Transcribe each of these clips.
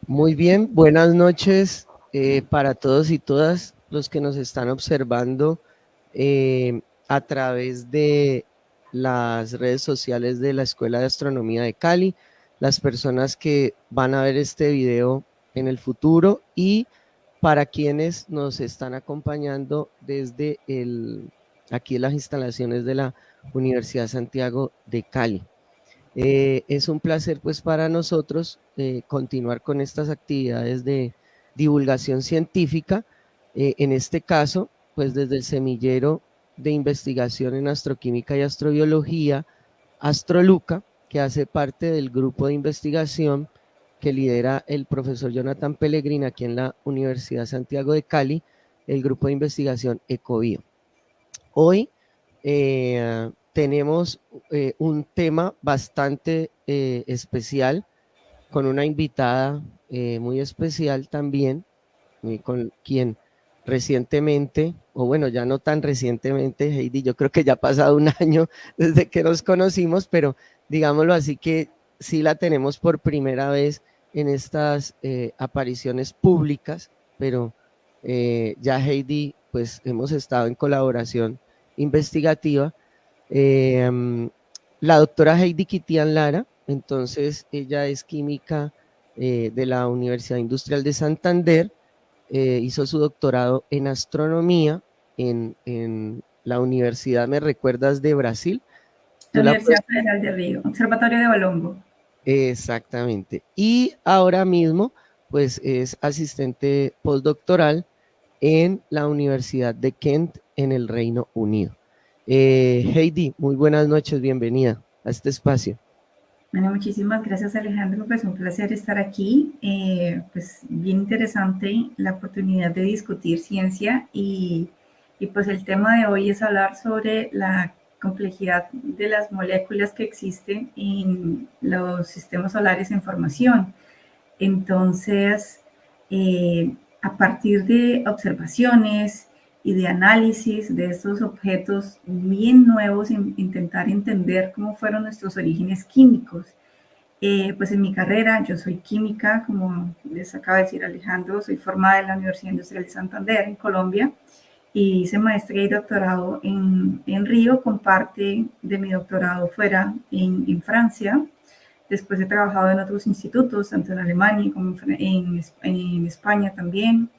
Muy bien, buenas noches para todos y todas los que nos están observando a través de las redes sociales de la Escuela de Astronomía de Cali, las personas que van a ver este video en el futuro y para quienes nos están acompañando desde aquí las instalaciones de la Universidad Santiago de Cali. Es un placer pues para nosotros continuar con estas actividades de divulgación científica, en este caso pues desde el semillero de investigación en astroquímica y astrobiología, Astroluca, que hace parte del grupo de investigación que lidera el profesor Jonathan Pellegrini aquí en la Universidad Santiago de Cali, el grupo de investigación Ecobio. Hoy tenemos un tema bastante especial con una invitada muy especial también, con quien recientemente, o bueno, ya no tan recientemente, Heidi, yo creo que ya ha pasado un año desde que nos conocimos, pero digámoslo así que sí la tenemos por primera vez en estas apariciones públicas, pero ya Heidi, pues hemos estado en colaboración investigativa. Eh, la doctora Heidi Kitian Lara, entonces ella es química de la Universidad Industrial de Santander, hizo su doctorado en astronomía en la Universidad, ¿me recuerdas?, de Brasil. La Universidad Federal de Río, Observatorio de Balongo. Exactamente. Y ahora mismo, pues es asistente postdoctoral en la Universidad de Kent en el Reino Unido. Heidi, muy buenas noches, bienvenida a este espacio. Bueno, muchísimas gracias, Alejandro, pues un placer estar aquí, pues bien interesante la oportunidad de discutir ciencia y pues el tema de hoy es hablar sobre la complejidad de las moléculas que existen en los sistemas solares en formación. Entonces, a partir de observaciones y de análisis de estos objetos bien nuevos, intentar entender cómo fueron nuestros orígenes químicos. Pues en mi carrera, yo soy química, como les acaba de decir Alejandro, soy formada en la Universidad Industrial de Santander, en Colombia, y hice maestría y doctorado en Río, con parte de mi doctorado fuera en Francia. Después he trabajado en otros institutos, tanto en Alemania como en España también.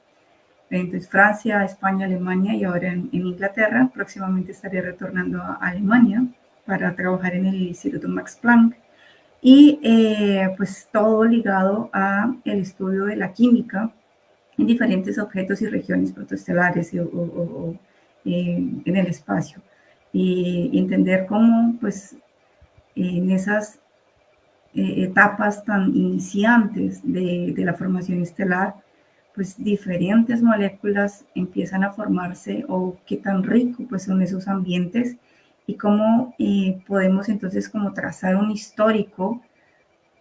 Entonces, Francia, España, Alemania y ahora en Inglaterra. Próximamente estaré retornando a Alemania para trabajar en el Instituto Max Planck. Y pues todo ligado a el estudio de la química en diferentes objetos y regiones protoestelares en el espacio. Y entender cómo pues en esas etapas tan iniciantes de la formación estelar, pues diferentes moléculas empiezan a formarse o qué tan rico pues son esos ambientes y cómo podemos entonces como trazar un histórico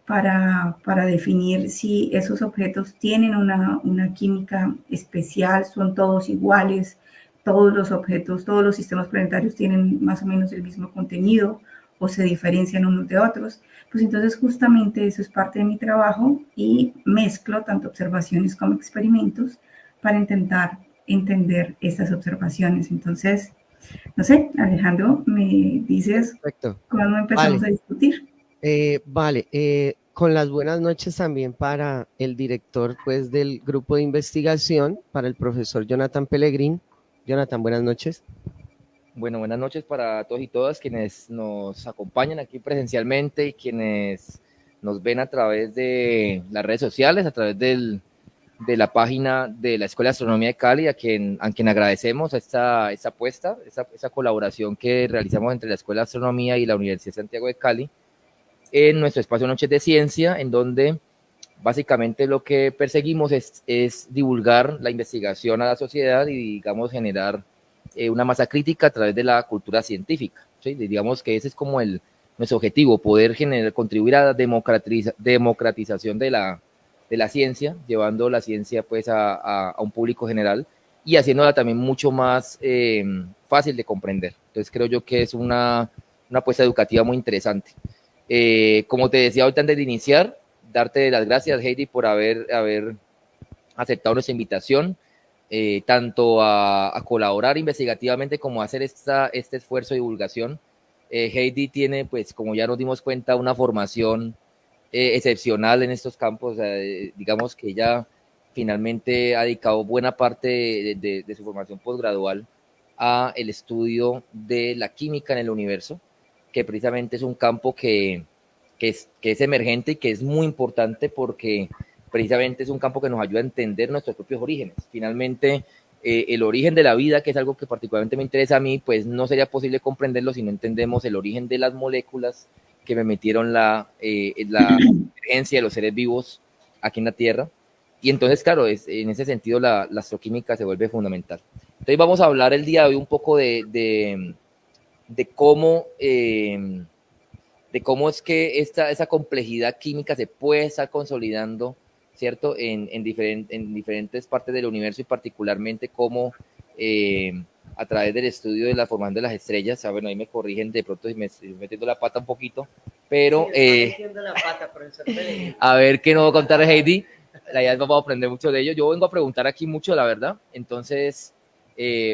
para definir si esos objetos tienen una química especial, son todos iguales, todos los objetos, todos los sistemas planetarios tienen más o menos el mismo contenido o se diferencian unos de otros. Pues entonces justamente eso es parte de mi trabajo y mezclo tanto observaciones como experimentos para intentar entender estas observaciones. Entonces, no sé, Alejandro, me dices Perfecto. cómo empezamos Vale. a discutir. Con las buenas noches también para el director pues del grupo de investigación, para el profesor Jonathan Pellegrini. Jonathan, buenas noches. Bueno, buenas noches para todos y todas quienes nos acompañan aquí presencialmente y quienes nos ven a través de las redes sociales, a través de la página de la Escuela de Astronomía de Cali, a quien agradecemos esta apuesta, esa colaboración que realizamos entre la Escuela de Astronomía y la Universidad de Santiago de Cali en nuestro espacio Noches de Ciencia, en donde básicamente lo que perseguimos es divulgar la investigación a la sociedad y, digamos, generar una masa crítica a través de la cultura científica. ¿Sí? Digamos que ese es como nuestro objetivo, poder contribuir a la democratización de la ciencia, llevando la ciencia pues a un público general y haciéndola también mucho más fácil de comprender. Entonces creo yo que es una apuesta educativa muy interesante. Como te decía ahorita antes de iniciar, darte las gracias, Heidi, por haber aceptado nuestra invitación, tanto a colaborar investigativamente como a hacer este esfuerzo de divulgación. Heidi tiene, pues, como ya nos dimos cuenta, una formación excepcional en estos campos. Digamos que ella finalmente ha dedicado buena parte de su formación postgradual a el estudio de la química en el universo, que precisamente es un campo que es emergente y que es muy importante porque precisamente es un campo que nos ayuda a entender nuestros propios orígenes. Finalmente, el origen de la vida, que es algo que particularmente me interesa a mí, pues no sería posible comprenderlo si no entendemos el origen de las moléculas que me metieron la emergencia de los seres vivos aquí en la Tierra. Y entonces, claro, en ese sentido la astroquímica se vuelve fundamental. Entonces vamos a hablar el día de hoy un poco de cómo es que esa complejidad química se puede estar consolidando, ¿cierto? En diferentes partes del universo y particularmente cómo a través del estudio de la formación de las estrellas, bueno, ahí me corrigen de pronto si me estoy metiendo la pata un poquito, pero sí, la pata, profesor. A ver qué nos va a contar Heidi. La idea es que vamos a aprender mucho de ello. Yo vengo a preguntar aquí mucho, la verdad. Entonces,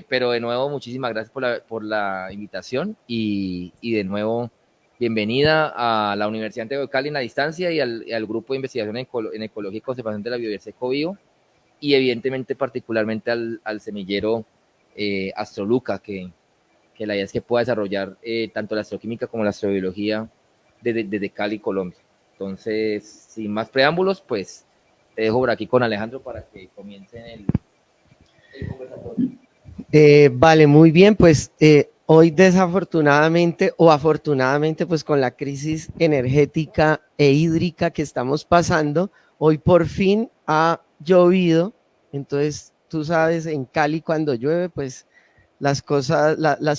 pero de nuevo, muchísimas gracias por la invitación y de nuevo, bienvenida a la Universidad Santiago de Cali en la distancia y al grupo de investigación en ecología y conservación de la biodiversidad Ecobio y evidentemente particularmente al semillero Astroluca, que la idea es que pueda desarrollar tanto la astroquímica como la astrobiología desde Cali, Colombia. Entonces, sin más preámbulos, pues te dejo por aquí con Alejandro para que comiencen el conversatorio. Vale, muy bien, pues hoy desafortunadamente o afortunadamente, pues con la crisis energética e hídrica que estamos pasando, hoy por fin ha llovido. Entonces, tú sabes, en Cali cuando llueve, pues las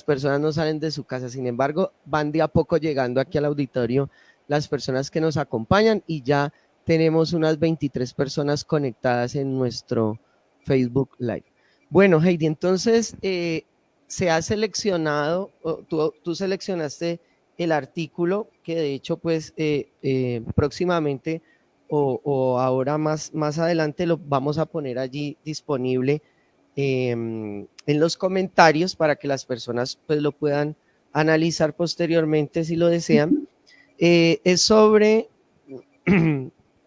personas no salen de su casa. Sin embargo, van de a poco llegando aquí al auditorio las personas que nos acompañan y ya tenemos unas 23 personas conectadas en nuestro Facebook Live. Bueno, Heidi, entonces se ha seleccionado, tú seleccionaste el artículo que de hecho pues próximamente o ahora más adelante lo vamos a poner allí disponible en los comentarios para que las personas pues lo puedan analizar posteriormente si lo desean. Es sobre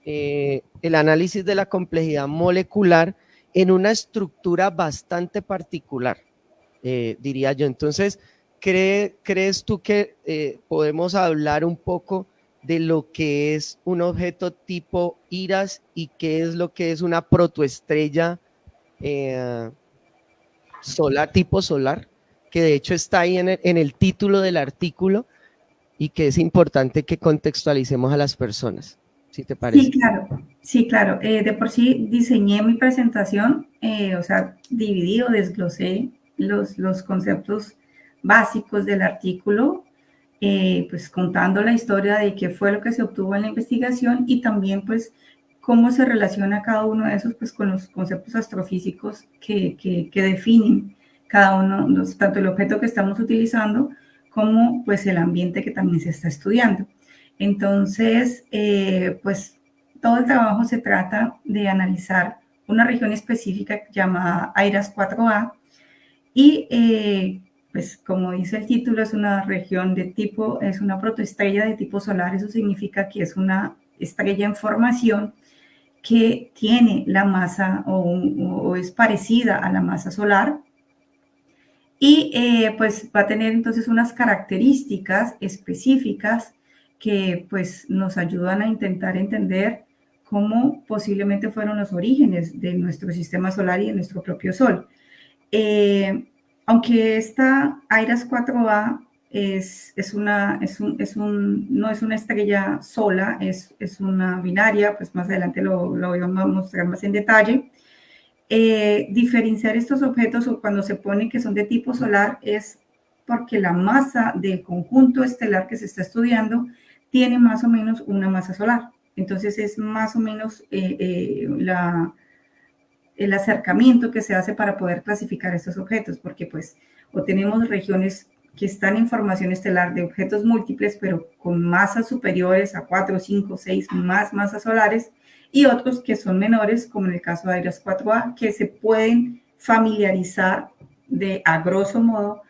el análisis de la complejidad molecular en una estructura bastante particular, diría yo. Entonces, ¿crees tú que podemos hablar un poco de lo que es un objeto tipo IRAS y qué es lo que es una protoestrella solar, tipo solar, que de hecho está ahí en el título del artículo y que es importante que contextualicemos a las personas, si te parece? Sí, claro. De por sí diseñé mi presentación, o sea, dividí o desglosé los conceptos básicos del artículo, pues contando la historia de qué fue lo que se obtuvo en la investigación y también pues cómo se relaciona cada uno de esos pues con los conceptos astrofísicos que definen cada uno, tanto el objeto que estamos utilizando como pues el ambiente que también se está estudiando. Entonces, pues todo el trabajo se trata de analizar una región específica llamada IRAS 4A y pues como dice el título, es una región de tipo, es una protoestrella de tipo solar. Eso significa que es una estrella en formación que tiene la masa o es parecida a la masa solar y pues va a tener entonces unas características específicas que pues nos ayudan a intentar entender cómo posiblemente fueron los orígenes de nuestro sistema solar y de nuestro propio Sol. Aunque esta IRAS 4A no es una estrella sola, es una binaria, pues más adelante lo vamos a mostrar más en detalle. Diferenciar estos objetos o cuando se pone que son de tipo solar es porque la masa del conjunto estelar que se está estudiando tiene más o menos una masa solar. Entonces es más o menos el acercamiento que se hace para poder clasificar estos objetos, porque pues o tenemos regiones que están en formación estelar de objetos múltiples, pero con masas superiores a 4, 5, 6 más masas solares, y otros que son menores, como en el caso de AIRAS 4A, que se pueden familiarizar a grosso modo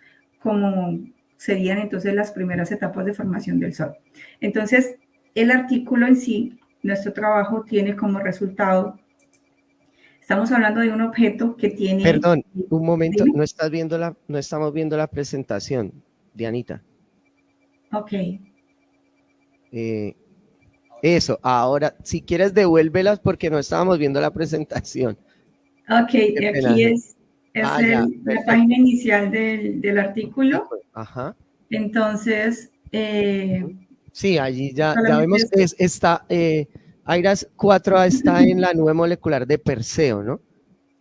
como serían entonces las primeras etapas de formación del Sol. Entonces, el artículo en sí, nuestro trabajo tiene como resultado, estamos hablando de un objeto que tiene... Perdón, un momento, ¿Dime? no estamos viendo la presentación, Dianita. Ok. Eso, ahora, si quieres devuélvelas porque no estábamos viendo la presentación. Ok, aquí es ya, la perfecto. página inicial del artículo. Ajá. Entonces, Sí, allí ya solamente vemos, está, AIRAS 4A está en la nube molecular de Perseo, ¿no?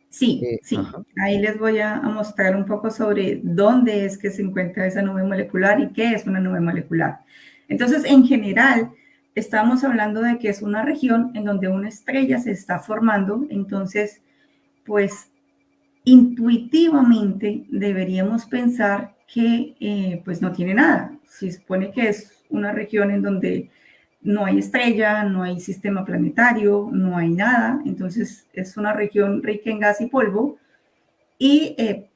sí, sí. Ajá. Ahí les voy a mostrar un poco sobre dónde es que se encuentra esa nube molecular y qué es una nube molecular. Entonces, en general, estamos hablando de que es una región en donde una estrella se está formando. Entonces, pues, intuitivamente deberíamos pensar que pues no tiene nada. Se supone que es una región en donde no hay estrella, no hay sistema planetario, no hay nada. Entonces es una región rica en gas y polvo y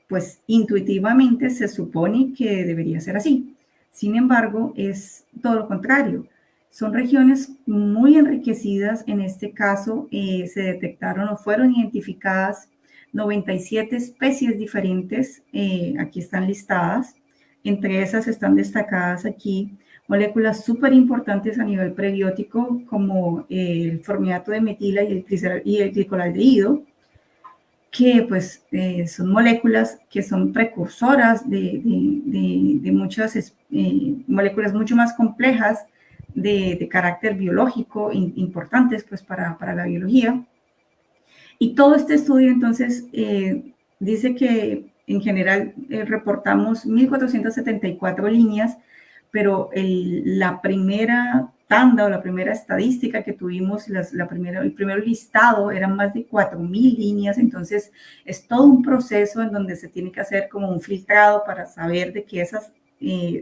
pues intuitivamente se supone que debería ser así. Sin embargo, es todo lo contrario. Son regiones muy enriquecidas. En este caso, se detectaron o fueron identificadas 97 especies diferentes. Aquí están listadas. Entre esas están destacadas aquí moléculas súper importantes a nivel prebiótico, como el formidato de metila y el glicolaldehído, que pues son moléculas que son precursoras de muchas moléculas mucho más complejas de carácter biológico, importantes pues para la biología. Y todo este estudio entonces dice que en general reportamos 1.474 líneas, pero la primera tanda o la primera estadística que tuvimos, el primer listado eran más de 4.000 líneas, entonces es todo un proceso en donde se tiene que hacer como un filtrado para saber de que esas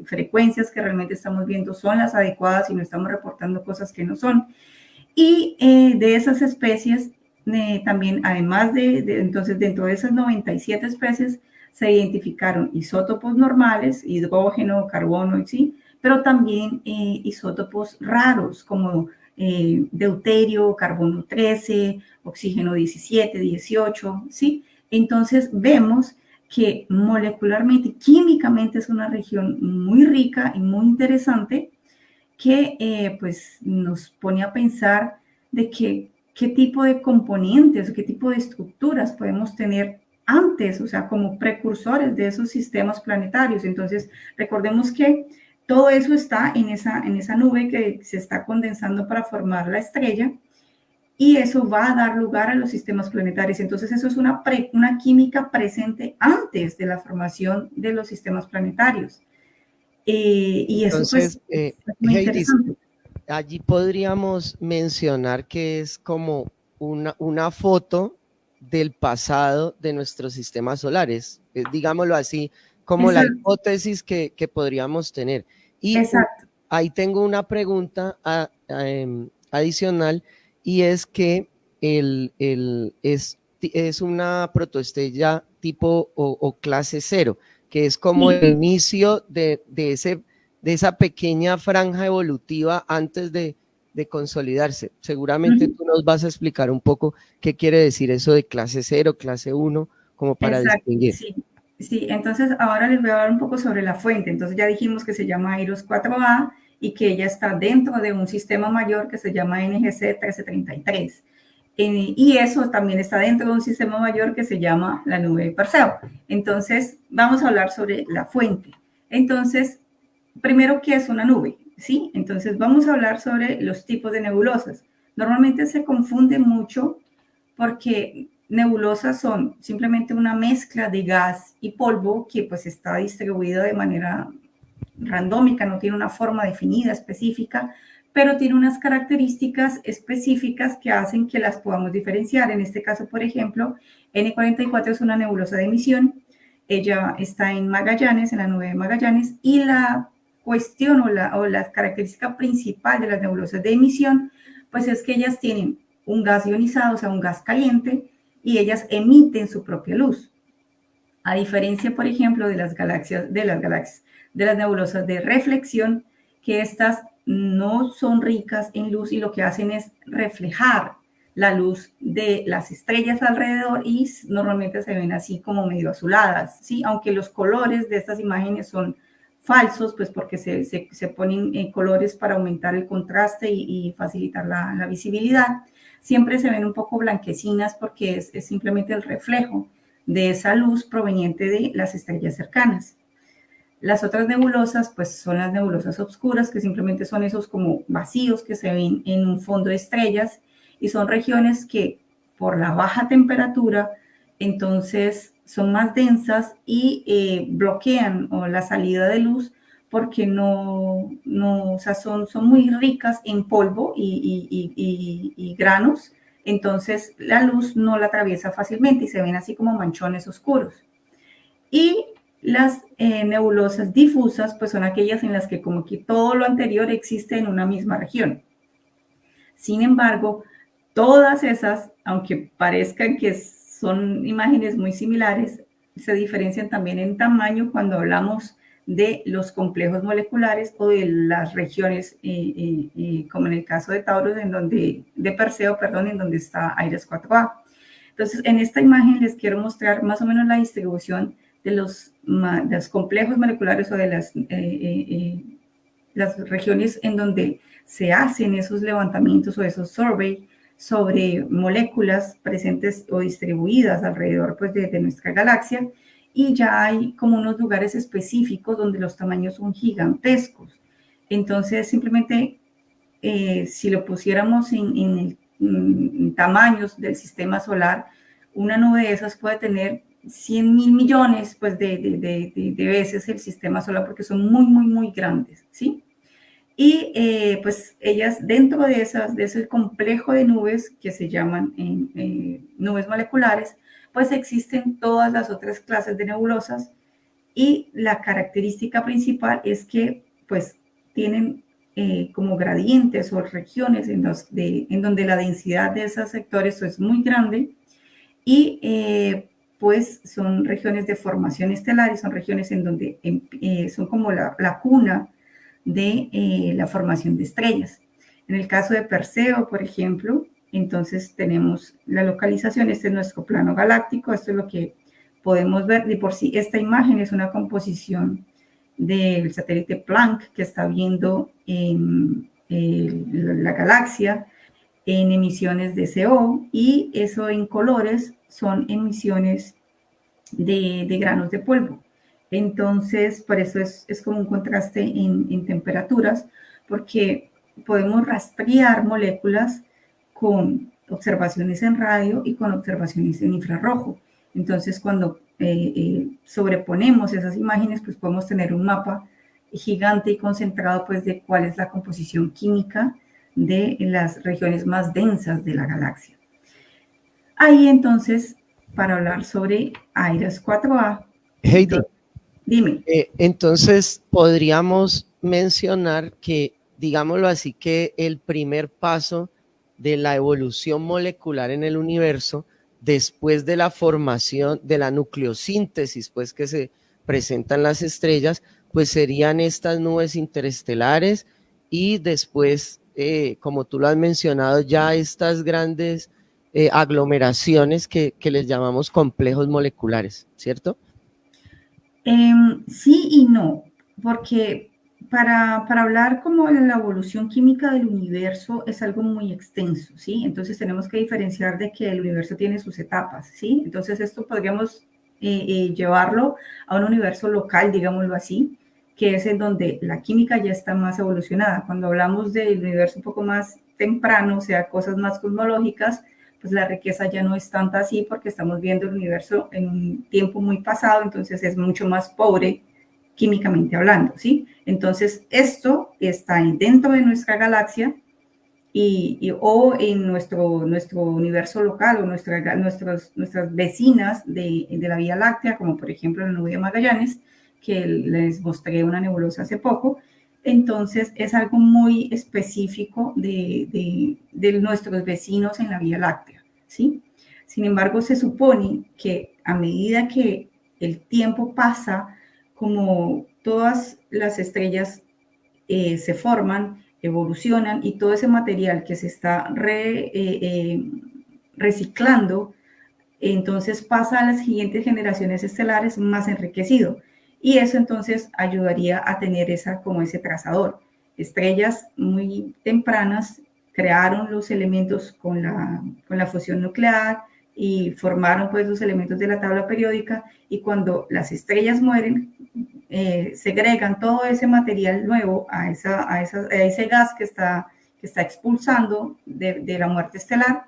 frecuencias que realmente estamos viendo son las adecuadas y no estamos reportando cosas que no son. Y de esas especies, también, además entonces, dentro de esas 97 especies, se identificaron isótopos normales, hidrógeno, carbono, ¿sí? Pero también isótopos raros, como deuterio, carbono 13, oxígeno 17, 18, ¿sí? Entonces, vemos que molecularmente, químicamente, es una región muy rica y muy interesante, que pues nos pone a pensar de qué tipo de componentes, qué tipo de estructuras podemos tener antes, o sea, como precursores de esos sistemas planetarios. Entonces, recordemos que todo eso está en esa nube que se está condensando para formar la estrella, y eso va a dar lugar a los sistemas planetarios. Entonces, eso es una química presente antes de la formación de los sistemas planetarios. Y eso pues Entonces, es muy Heidi, interesante. allí podríamos mencionar que es como una foto del pasado de nuestros sistemas solares, digámoslo así, como la Exacto, hipótesis que podríamos tener. Y exacto. ahí tengo una pregunta adicional, y es que es una protoestrella tipo o clase cero, que es como el Sí, inicio de esa pequeña franja evolutiva antes de consolidarse. Seguramente tú nos vas a explicar un poco qué quiere decir eso de clase 0, clase 1, como para exacto, distinguir. sí. Sí, entonces ahora les voy a hablar un poco sobre la fuente. Entonces ya dijimos que se llama AIROS 4A y que ella está dentro de un sistema mayor que se llama NGC 1333. Y eso también está dentro de un sistema mayor que se llama la nube de Perseo. Entonces vamos a hablar sobre la fuente. Entonces, primero, ¿qué es una nube? ¿Sí? Entonces vamos a hablar sobre los tipos de nebulosas. Normalmente se confunde mucho porque nebulosas son simplemente una mezcla de gas y polvo que pues está distribuida de manera randómica, no tiene una forma definida, específica, pero tiene unas características específicas que hacen que las podamos diferenciar. En este caso, por ejemplo, N44 es una nebulosa de emisión, ella está en Magallanes, en la nube de Magallanes, y la cuestión o la característica principal de las nebulosas de emisión, pues es que ellas tienen un gas ionizado, o sea, un gas caliente, y ellas emiten su propia luz. A diferencia, por ejemplo, de las nebulosas de reflexión, que estas no son ricas en luz y lo que hacen es reflejar la luz de las estrellas alrededor y normalmente se ven así como medio azuladas, ¿sí? Aunque los colores de estas imágenes son falsos, pues porque se ponen colores para aumentar el contraste y facilitar la visibilidad. Siempre se ven un poco blanquecinas porque es simplemente el reflejo de esa luz proveniente de las estrellas cercanas. Las otras nebulosas, pues son las nebulosas oscuras, que simplemente son esos como vacíos que se ven en un fondo de estrellas y son regiones que por la baja temperatura, entonces son más densas y bloquean la salida de luz porque o sea, son muy ricas en polvo y granos, entonces la luz no la atraviesa fácilmente y se ven así como manchones oscuros. Y las nebulosas difusas, pues son aquellas en las que como que todo lo anterior existe en una misma región. Sin embargo, todas esas, aunque parezcan que son imágenes muy similares, se diferencian también en tamaño cuando hablamos de los complejos moleculares o de las regiones, como en el caso de Taurus, de Perseo, en donde está AIRES 4A. Entonces, en esta imagen les quiero mostrar más o menos la distribución de los complejos moleculares o de las regiones en donde se hacen esos levantamientos o esos surveys sobre moléculas presentes o distribuidas alrededor pues, de nuestra galaxia, y ya hay como unos lugares específicos donde los tamaños son gigantescos. Entonces, simplemente, si lo pusiéramos en tamaños del sistema solar, una nube de esas puede tener 100.000 millones pues, de veces el sistema solar porque son muy, muy, muy grandes, ¿sí? Y pues ellas dentro de ese complejo de nubes que se llaman nubes moleculares, pues existen todas las otras clases de nebulosas y la característica principal es que pues tienen como gradientes o regiones en donde la densidad de esos sectores es muy grande y pues son regiones de formación estelar y son regiones en donde son como la cuna de la formación de estrellas. En el caso de Perseo, por ejemplo, entonces tenemos la localización, este es nuestro plano galáctico, esto es lo que podemos ver, y por sí esta imagen es una composición del satélite Planck que está viendo en la galaxia en emisiones de CO, y eso en colores son emisiones de granos de polvo. Entonces, por eso es como un contraste en temperaturas, porque podemos rastrear moléculas con observaciones en radio y con observaciones en infrarrojo. Entonces, cuando sobreponemos esas imágenes, pues podemos tener un mapa gigante y concentrado pues, de cuál es la composición química de las regiones más densas de la galaxia. Ahí entonces, para hablar sobre AIRES 4A, Heidi, dime. Entonces, podríamos mencionar que, digámoslo así, que el primer paso de la evolución molecular en el universo, después de la formación de la nucleosíntesis, pues que se presentan las estrellas, pues serían estas nubes interestelares y después, como tú lo has mencionado, ya estas grandes aglomeraciones que les llamamos complejos moleculares, ¿cierto? Sí y no, porque para hablar como de la evolución química del universo es algo muy extenso, ¿sí? Entonces tenemos que diferenciar de que el universo tiene sus etapas, ¿sí? Entonces esto podríamos llevarlo a un universo local, digámoslo así, que es en donde la química ya está más evolucionada. Cuando hablamos del universo un poco más temprano, o sea, cosas más cosmológicas, pues la riqueza ya no es tanta así porque estamos viendo el universo en un tiempo muy pasado, entonces es mucho más pobre químicamente hablando, ¿sí? Entonces esto está dentro de nuestra galaxia o en nuestro universo local o nuestras vecinas de la Vía Láctea, como por ejemplo la nube de Magallanes, que les mostré una nebulosa hace poco. Entonces es algo muy específico de nuestros vecinos en la Vía Láctea, ¿sí? Sin embargo, se supone que a medida que el tiempo pasa, como todas las estrellas se forman, evolucionan, y todo ese material que se está reciclando, entonces pasa a las siguientes generaciones estelares más enriquecido. Y eso entonces ayudaría a tener como ese trazador. Estrellas muy tempranas crearon los elementos con la fusión nuclear y formaron pues los elementos de la tabla periódica, y cuando las estrellas mueren, segregan todo ese material nuevo a ese gas que está expulsando de la muerte estelar,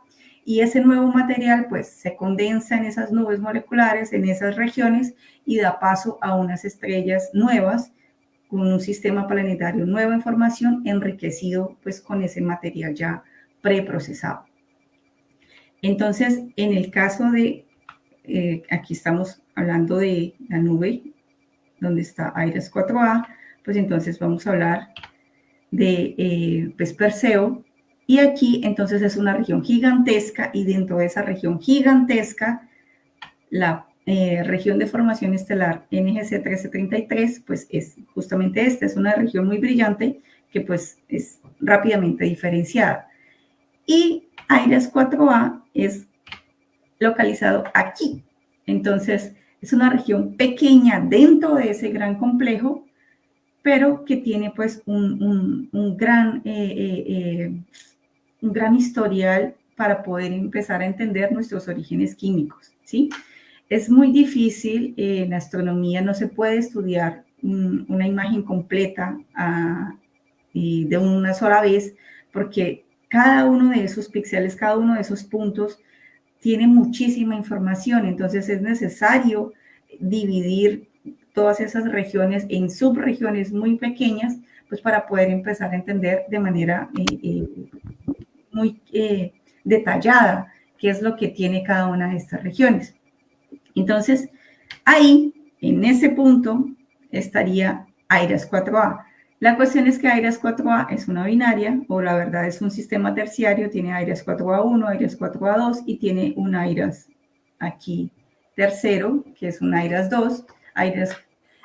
y ese nuevo material pues se condensa en esas nubes moleculares, en esas regiones, y da paso a unas estrellas nuevas con un sistema planetario nuevo en formación, enriquecido pues con ese material ya preprocesado. Entonces, en el caso de, aquí estamos hablando de la nube donde está AIRAS 4A, pues entonces vamos a hablar de pues Perseo, y aquí entonces es una región gigantesca, y dentro de esa región gigantesca, la región de formación estelar NGC 1333, pues es justamente esta, es una región muy brillante que pues es rápidamente diferenciada. Y AIRAS 4A es localizado aquí. Entonces, es una región pequeña dentro de ese gran complejo, pero que tiene pues un gran historial para poder empezar a entender nuestros orígenes químicos, ¿sí? Es muy difícil, en astronomía no se puede estudiar una imagen completa de una sola vez, porque cada uno de esos píxeles, cada uno de esos puntos tiene muchísima información. Entonces es necesario dividir todas esas regiones en subregiones muy pequeñas, pues para poder empezar a entender de manera muy detallada qué es lo que tiene cada una de estas regiones. Entonces, ahí, en ese punto, estaría AIRAS 4A. La cuestión es que AIRAS 4A es una binaria, o la verdad es un sistema terciario, tiene AIRAS 4A1, AIRAS 4A2, y tiene un AIRAS aquí tercero, que es un AIRAS 2, AIRAS.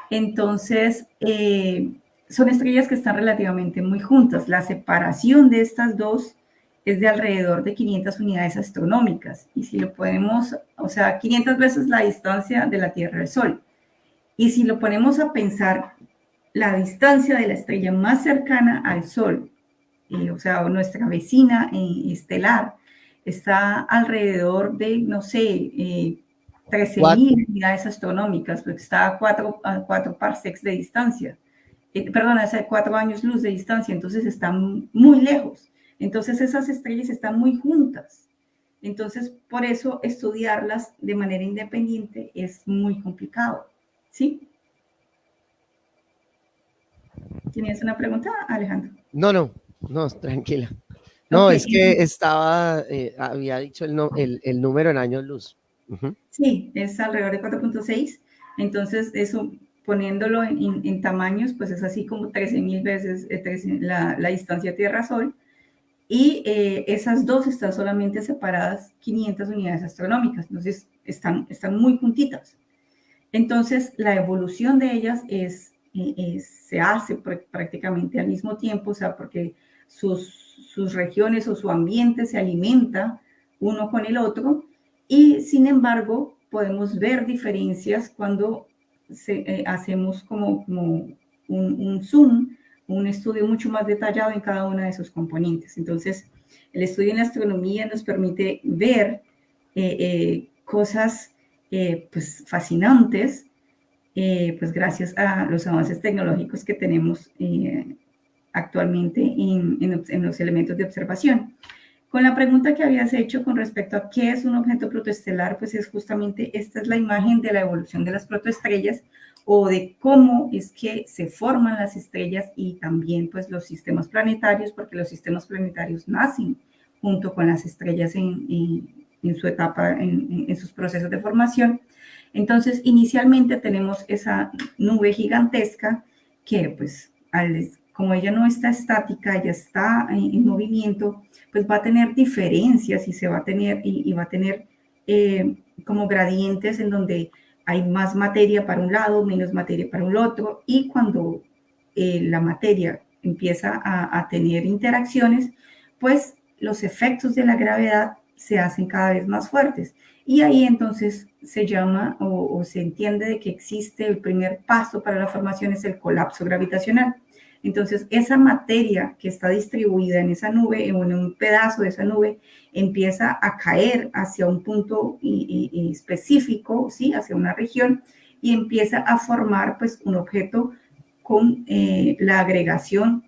Entonces, son estrellas que están relativamente muy juntas. La separación de estas dos es de alrededor de 500 unidades astronómicas. Y si lo ponemos, o sea, 500 veces la distancia de la Tierra al Sol. Y si lo ponemos a pensar, la distancia de la estrella más cercana al Sol, o sea, nuestra vecina estelar, está alrededor de, no sé, 13.000 unidades astronómicas, porque está a 4 parsecs de distancia. Perdón, hace 4 años luz de distancia, entonces están muy lejos. Entonces esas estrellas están muy juntas. Entonces, por eso estudiarlas de manera independiente es muy complicado, ¿sí? ¿Tienes una pregunta, Alejandro? No, tranquila. No, okay. Es que estaba, había dicho el número en años luz. Sí, es alrededor de 4.6. Entonces, eso, poniéndolo en tamaños, pues es así como 13.000 veces la distancia Tierra-Sol. Y esas dos están solamente separadas 500 unidades astronómicas. Entonces, están muy juntitas. Entonces, la evolución de ellas se hace prácticamente al mismo tiempo, o sea, porque sus regiones o su ambiente se alimenta uno con el otro, y sin embargo podemos ver diferencias cuando hacemos como un zoom, un estudio mucho más detallado en cada una de sus componentes. Entonces, el estudio en la astronomía nos permite ver cosas pues fascinantes, pues gracias a los avances tecnológicos que tenemos actualmente en los elementos de observación. Con la pregunta que habías hecho con respecto a qué es un objeto protoestelar, pues es justamente, esta es la imagen de la evolución de las protoestrellas, o de cómo es que se forman las estrellas y también pues los sistemas planetarios, porque los sistemas planetarios nacen junto con las estrellas en su etapa, en sus procesos de formación. Entonces, inicialmente tenemos esa nube gigantesca que pues como ella no está estática, ella está en movimiento, pues va a tener diferencias y se va a tener, y va a tener como gradientes en donde hay más materia para un lado, menos materia para un otro, y cuando la materia empieza a tener interacciones, pues los efectos de la gravedad se hacen cada vez más fuertes. Y ahí entonces se llama o se entiende de que existe el primer paso para la formación es el colapso gravitacional. Entonces, esa materia que está distribuida en esa nube, en un pedazo de esa nube, empieza a caer hacia un punto específico, ¿sí? Hacia una región, y empieza a formar pues un objeto con la agregación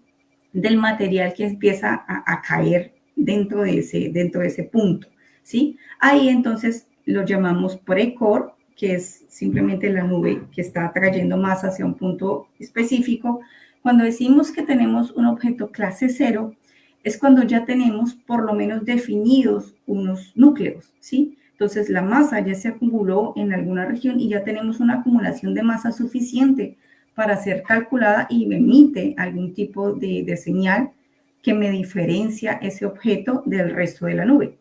del material que empieza a caer dentro de ese punto, ¿sí? Ahí entonces lo llamamos precore, que es simplemente la nube que está trayendo masa hacia un punto específico. Cuando decimos que tenemos un objeto clase 0, es cuando ya tenemos por lo menos definidos unos núcleos, ¿sí? Entonces la masa ya se acumuló en alguna región y ya tenemos una acumulación de masa suficiente para ser calculada y me emite algún tipo de señal que me diferencia ese objeto del resto de la nube.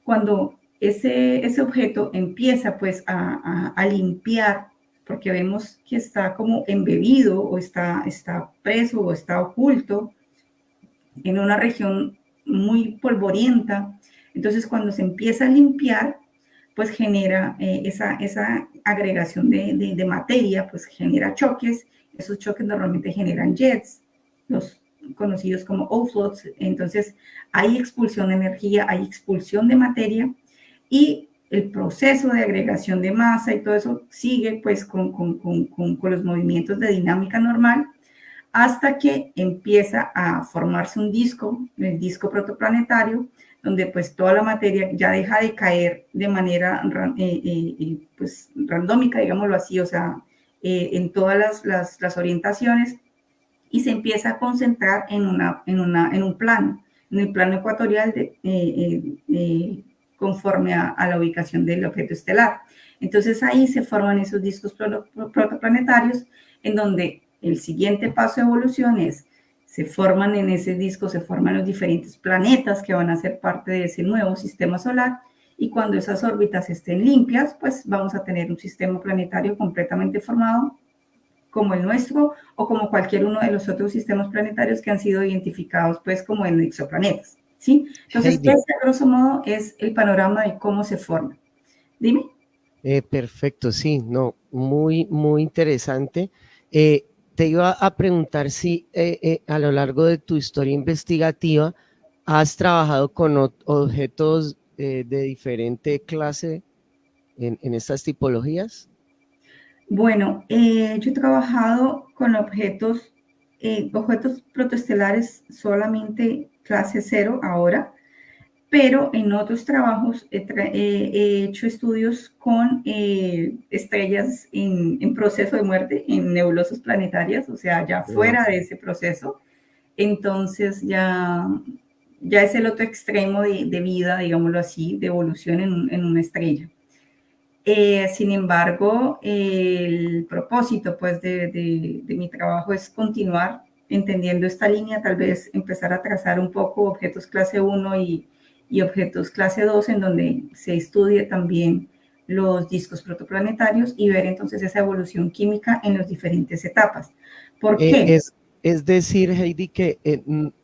Cuando ese objeto empieza pues a limpiar, porque vemos que está como embebido o está preso o está oculto en una región muy polvorienta, entonces cuando se empieza a limpiar, pues genera esa agregación de materia, pues genera choques. Esos choques normalmente generan jets, los conocidos como O-flots. Entonces hay expulsión de energía, hay expulsión de materia y el proceso de agregación de masa y todo eso sigue pues con los movimientos de dinámica normal hasta que empieza a formarse un disco, el disco protoplanetario, donde pues toda la materia ya deja de caer de manera pues randómica, digámoslo así, o sea, en todas las orientaciones y se empieza a concentrar en un plano, en el plano ecuatorial conforme a la ubicación del objeto estelar. Entonces ahí se forman esos discos protoplanetarios en donde el siguiente paso de evolución es se forman en ese disco, se forman los diferentes planetas que van a ser parte de ese nuevo sistema solar y cuando esas órbitas estén limpias, pues vamos a tener un sistema planetario completamente formado como el nuestro o como cualquier uno de los otros sistemas planetarios que han sido identificados pues como en exoplanetas, ¿sí? Entonces, Heidi, ese a grosso modo es el panorama de cómo se forma. Dime. Perfecto, sí, no, muy, muy interesante. Te iba a preguntar si a lo largo de tu historia investigativa has trabajado con objetos de diferente clase en estas tipologías. Bueno, yo he trabajado con objetos protoestelares solamente clase 0 ahora, pero en otros trabajos he hecho estudios con estrellas en proceso de muerte, en nebulosas planetarias, o sea, ya fuera de ese proceso. Entonces ya es el otro extremo de vida, digámoslo así, de evolución en una estrella. Sin embargo, el propósito pues, de mi trabajo es continuar entendiendo esta línea, tal vez empezar a trazar un poco objetos clase 1 y objetos clase 2, en donde se estudie también los discos protoplanetarios y ver entonces esa evolución química en las diferentes etapas. ¿Por qué? Es decir, Heidi, que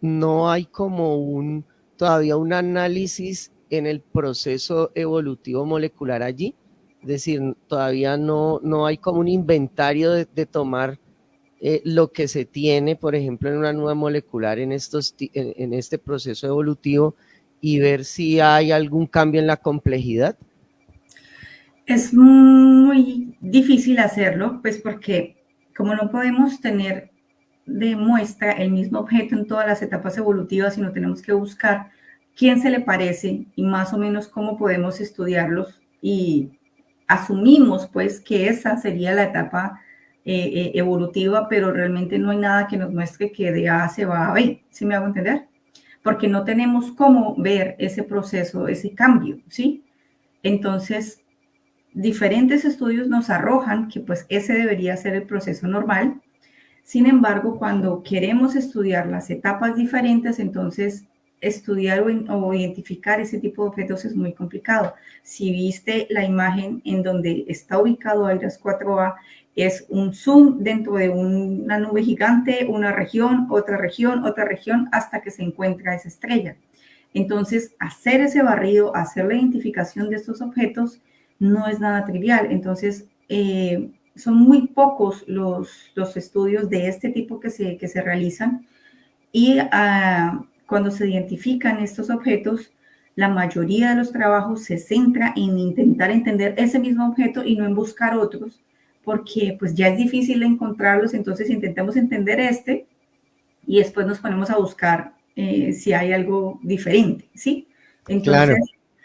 no hay como todavía un análisis en el proceso evolutivo molecular allí. Es decir, todavía no hay como un inventario de tomar lo que se tiene, por ejemplo, en una nube molecular en este proceso evolutivo y ver si hay algún cambio en la complejidad. Es muy difícil hacerlo, pues porque como no podemos tener de muestra el mismo objeto en todas las etapas evolutivas, sino tenemos que buscar quién se le parece y más o menos cómo podemos estudiarlos y asumimos pues que esa sería la etapa evolutiva, pero realmente no hay nada que nos muestre que de A se va a B, ¿sí me hago entender? Porque no tenemos cómo ver ese proceso, ese cambio, ¿sí? Entonces, diferentes estudios nos arrojan que pues ese debería ser el proceso normal. Sin embargo, cuando queremos estudiar las etapas diferentes, entonces estudiar o identificar ese tipo de objetos es muy complicado. Si viste la imagen en donde está ubicado AIRAS 4A, es un zoom dentro de una nube gigante, una región, otra región, hasta que se encuentra esa estrella. Entonces, hacer ese barrido, hacer la identificación de estos objetos no es nada trivial. Entonces, son muy pocos los estudios de este tipo que se realizan y cuando se identifican estos objetos, la mayoría de los trabajos se centra en intentar entender ese mismo objeto y no en buscar otros, porque pues ya es difícil encontrarlos, entonces intentamos entender este y después nos ponemos a buscar si hay algo diferente, ¿sí? Entonces, Claro.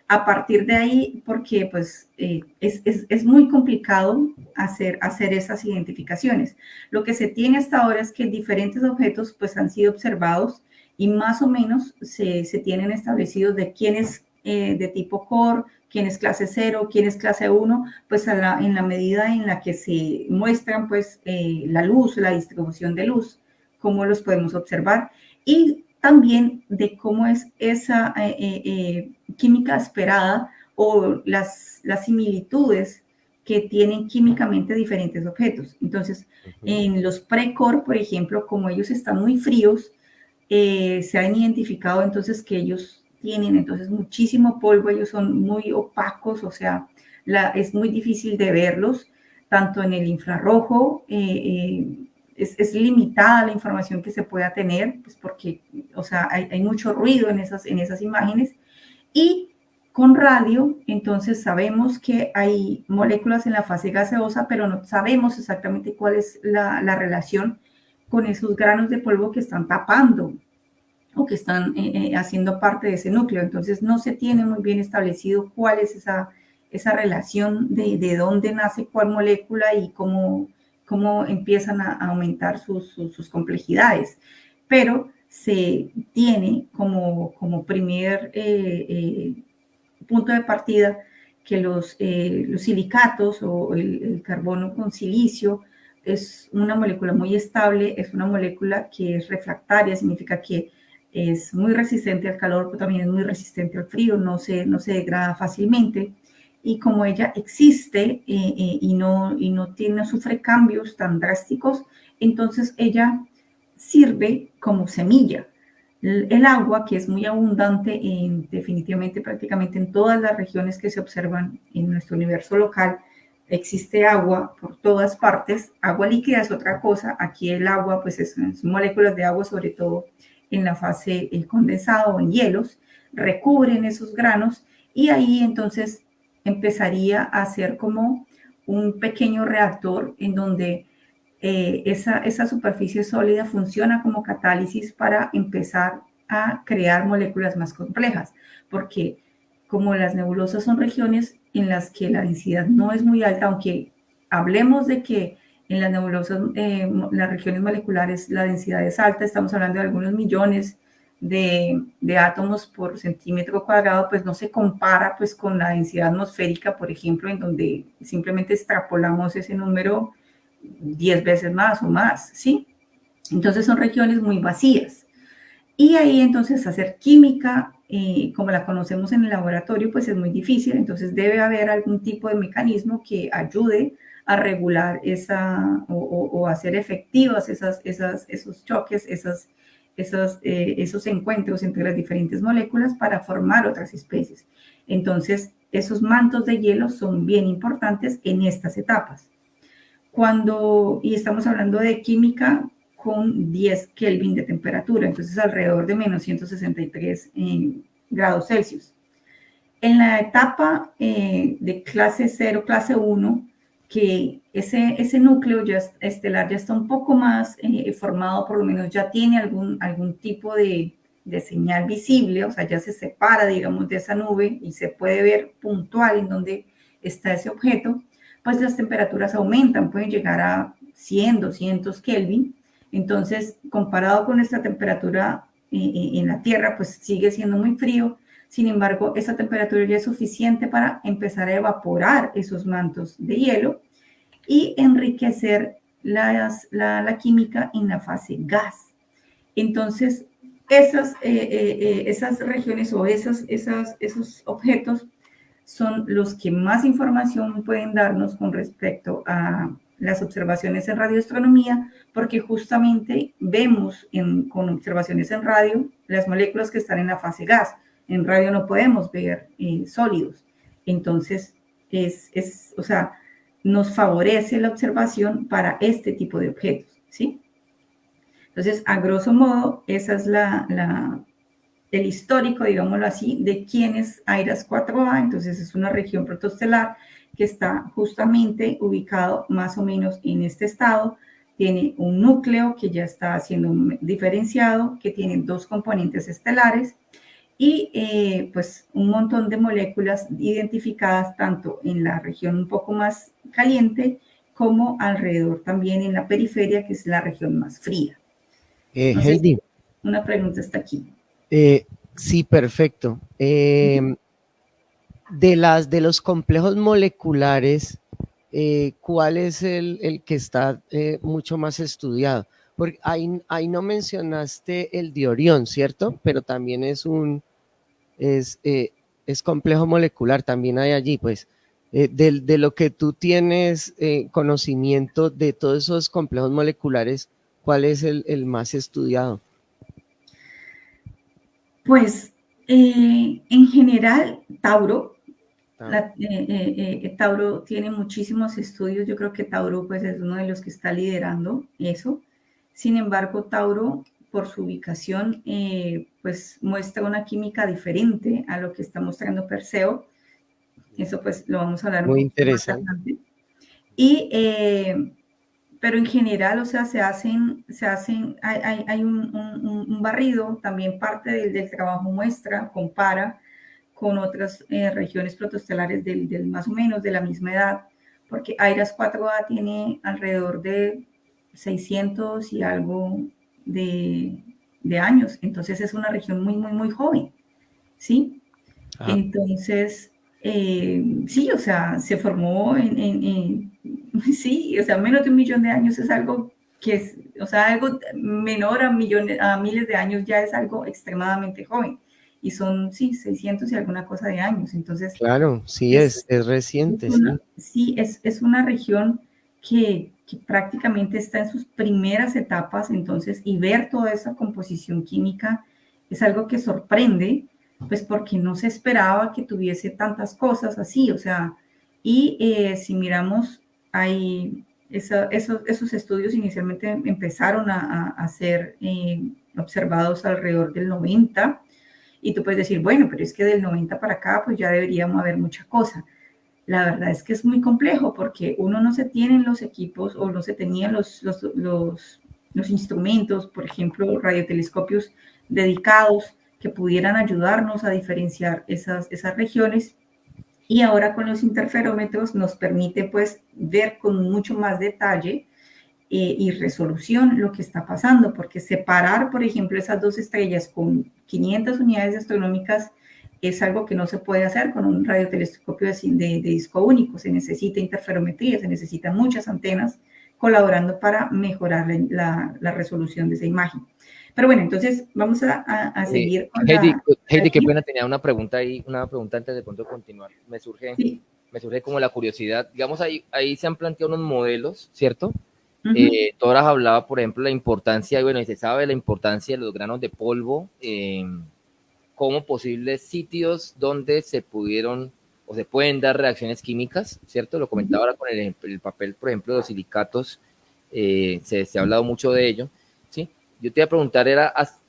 a partir de ahí, porque pues es muy complicado hacer esas identificaciones. Lo que se tiene hasta ahora es que diferentes objetos pues han sido observados y más o menos se tienen establecidos de quién es de tipo core, quién es clase 0, quién es clase 1, pues en la medida en la que se muestran pues la luz, la distribución de luz, cómo los podemos observar y también de cómo es esa química esperada o las similitudes que tienen químicamente diferentes objetos. Entonces, en los pre-core, por ejemplo, como ellos están muy fríos, se han identificado entonces que ellos tienen entonces muchísimo polvo, ellos son muy opacos, o sea, es muy difícil de verlos, tanto en el infrarrojo, es limitada la información que se pueda tener, pues porque, o sea, hay mucho ruido en esas imágenes. Y con radio, entonces sabemos que hay moléculas en la fase gaseosa, pero no sabemos exactamente cuál es la relación con esos granos de polvo que están tapando o que están haciendo parte de ese núcleo. Entonces no se tiene muy bien establecido cuál es esa relación de dónde nace cuál molécula y cómo empiezan a aumentar sus complejidades. Pero se tiene como primer punto de partida que los silicatos o el carbono con silicio es una molécula muy estable, es una molécula que es refractaria, significa que es muy resistente al calor, pero también es muy resistente al frío, no se degrada fácilmente. Y como ella existe y no sufre cambios tan drásticos, entonces ella sirve como semilla. El agua, que es muy abundante definitivamente prácticamente en todas las regiones que se observan en nuestro universo local, existe agua por todas partes. Agua líquida es otra cosa. Aquí el agua, pues son moléculas de agua, sobre todo en la fase condensado o en hielos, recubren esos granos y ahí entonces empezaría a ser como un pequeño reactor en donde esa superficie sólida funciona como catálisis para empezar a crear moléculas más complejas, porque como las nebulosas son regiones en las que la densidad no es muy alta, aunque hablemos de que en las nebulosas, las regiones moleculares, la densidad es alta, estamos hablando de algunos millones de átomos por centímetro cuadrado, pues no se compara pues con la densidad atmosférica, por ejemplo, en donde simplemente extrapolamos ese número 10 veces más o más, ¿sí? Entonces son regiones muy vacías. Y ahí entonces hacer química, como la conocemos en el laboratorio, pues es muy difícil. Entonces debe haber algún tipo de mecanismo que ayude a regular o hacer efectivos esos choques, esos encuentros entre las diferentes moléculas para formar otras especies. Entonces, esos mantos de hielo son bien importantes en estas etapas. Y estamos hablando de química con 10 Kelvin de temperatura, entonces alrededor de menos 163 grados Celsius. En la etapa de clase 0, clase 1, que ese núcleo estelar ya está un poco más formado, por lo menos ya tiene algún tipo de señal visible, o sea, ya se separa, digamos, de esa nube y se puede ver puntual en donde está ese objeto, pues las temperaturas aumentan, pueden llegar a 100, 200 Kelvin. Entonces, comparado con nuestra temperatura en la Tierra, pues sigue siendo muy frío. Sin embargo, esa temperatura ya es suficiente para empezar a evaporar esos mantos de hielo y enriquecer la química en la fase gas. Entonces, esas regiones o esos objetos son los que más información pueden darnos con respecto a las observaciones en radioastronomía, porque justamente vemos con observaciones en radio las moléculas que están en la fase gas. En radio no podemos ver sólidos. Entonces, o sea, nos favorece la observación para este tipo de objetos, ¿sí? Entonces, a grosso modo, esa es el histórico, digámoslo así, de quién es AIRAS 4A. Entonces, es una región protoestelar que está justamente ubicado más o menos en este estado. Tiene un núcleo que ya está siendo diferenciado, que tiene 2 componentes estelares y pues un montón de moléculas identificadas tanto en la región un poco más caliente como alrededor también en la periferia, que es la región más fría. No sé Heidi, si una pregunta está aquí. Sí, perfecto. De los complejos moleculares, ¿cuál es el que está mucho más estudiado? Porque ahí no mencionaste el de Orión, ¿cierto? Pero también es, es complejo molecular, también hay allí, pues. De lo que tú tienes conocimiento de todos esos complejos moleculares, ¿cuál es el más estudiado? Pues en general, Tauro. Tauro tiene muchísimos estudios. Yo creo que Tauro pues, es uno de los que está liderando eso. Sin embargo, Tauro, por su ubicación, pues muestra una química diferente a lo que está mostrando Perseo. Eso pues lo vamos a hablar un Muy poquito más interesante. adelante. Pero en general, o sea, hay un barrido, también parte del trabajo muestra, compara con otras regiones protostelares del más o menos de la misma edad, porque AIRAS 4A tiene alrededor de 600 y algo de años, entonces es una región muy, muy, muy joven, ¿sí? Ajá. Entonces, sí, o sea, se formó sí, o sea, menos de 1 millón de años es algo que es, o sea, algo menor a miles de años ya es algo extremadamente joven. Y son, sí, 600 y alguna cosa de años. Entonces, Claro, sí es reciente, sí. Sí, es una región que prácticamente está en sus primeras etapas, entonces, y ver toda esa composición química es algo que sorprende, pues porque no se esperaba que tuviese tantas cosas así, o sea, y si miramos, hay esos estudios inicialmente empezaron a ser observados alrededor del 90, y tú puedes decir, bueno, pero es que del 90 para acá, pues ya deberíamos haber mucha cosa. La verdad es que es muy complejo porque uno no se tienen los equipos o no se tenían los instrumentos, por ejemplo, radiotelescopios dedicados que pudieran ayudarnos a diferenciar esas regiones. Y ahora con los interferómetros nos permite pues ver con mucho más detalle y resolución lo que está pasando, porque separar, por ejemplo, esas 2 estrellas con 500 unidades astronómicas es algo que no se puede hacer con un radiotelescopio de disco único. Se necesita interferometría, se necesitan muchas antenas colaborando para mejorar la resolución de esa imagen. Pero bueno, entonces vamos a seguir con Heidi, qué pena, tenía una pregunta ahí, una pregunta antes de pronto continuar. Me surge como la curiosidad. Digamos, ahí se han planteado unos modelos, ¿cierto? Toras hablaba, por ejemplo, la importancia, y bueno, y se sabe la importancia de los granos de polvo como posibles sitios donde se pudieron o se pueden dar reacciones químicas, ¿cierto? Lo comentaba ahora con el papel, por ejemplo, de los silicatos, se ha hablado mucho de ello, ¿sí? Yo te iba a preguntar,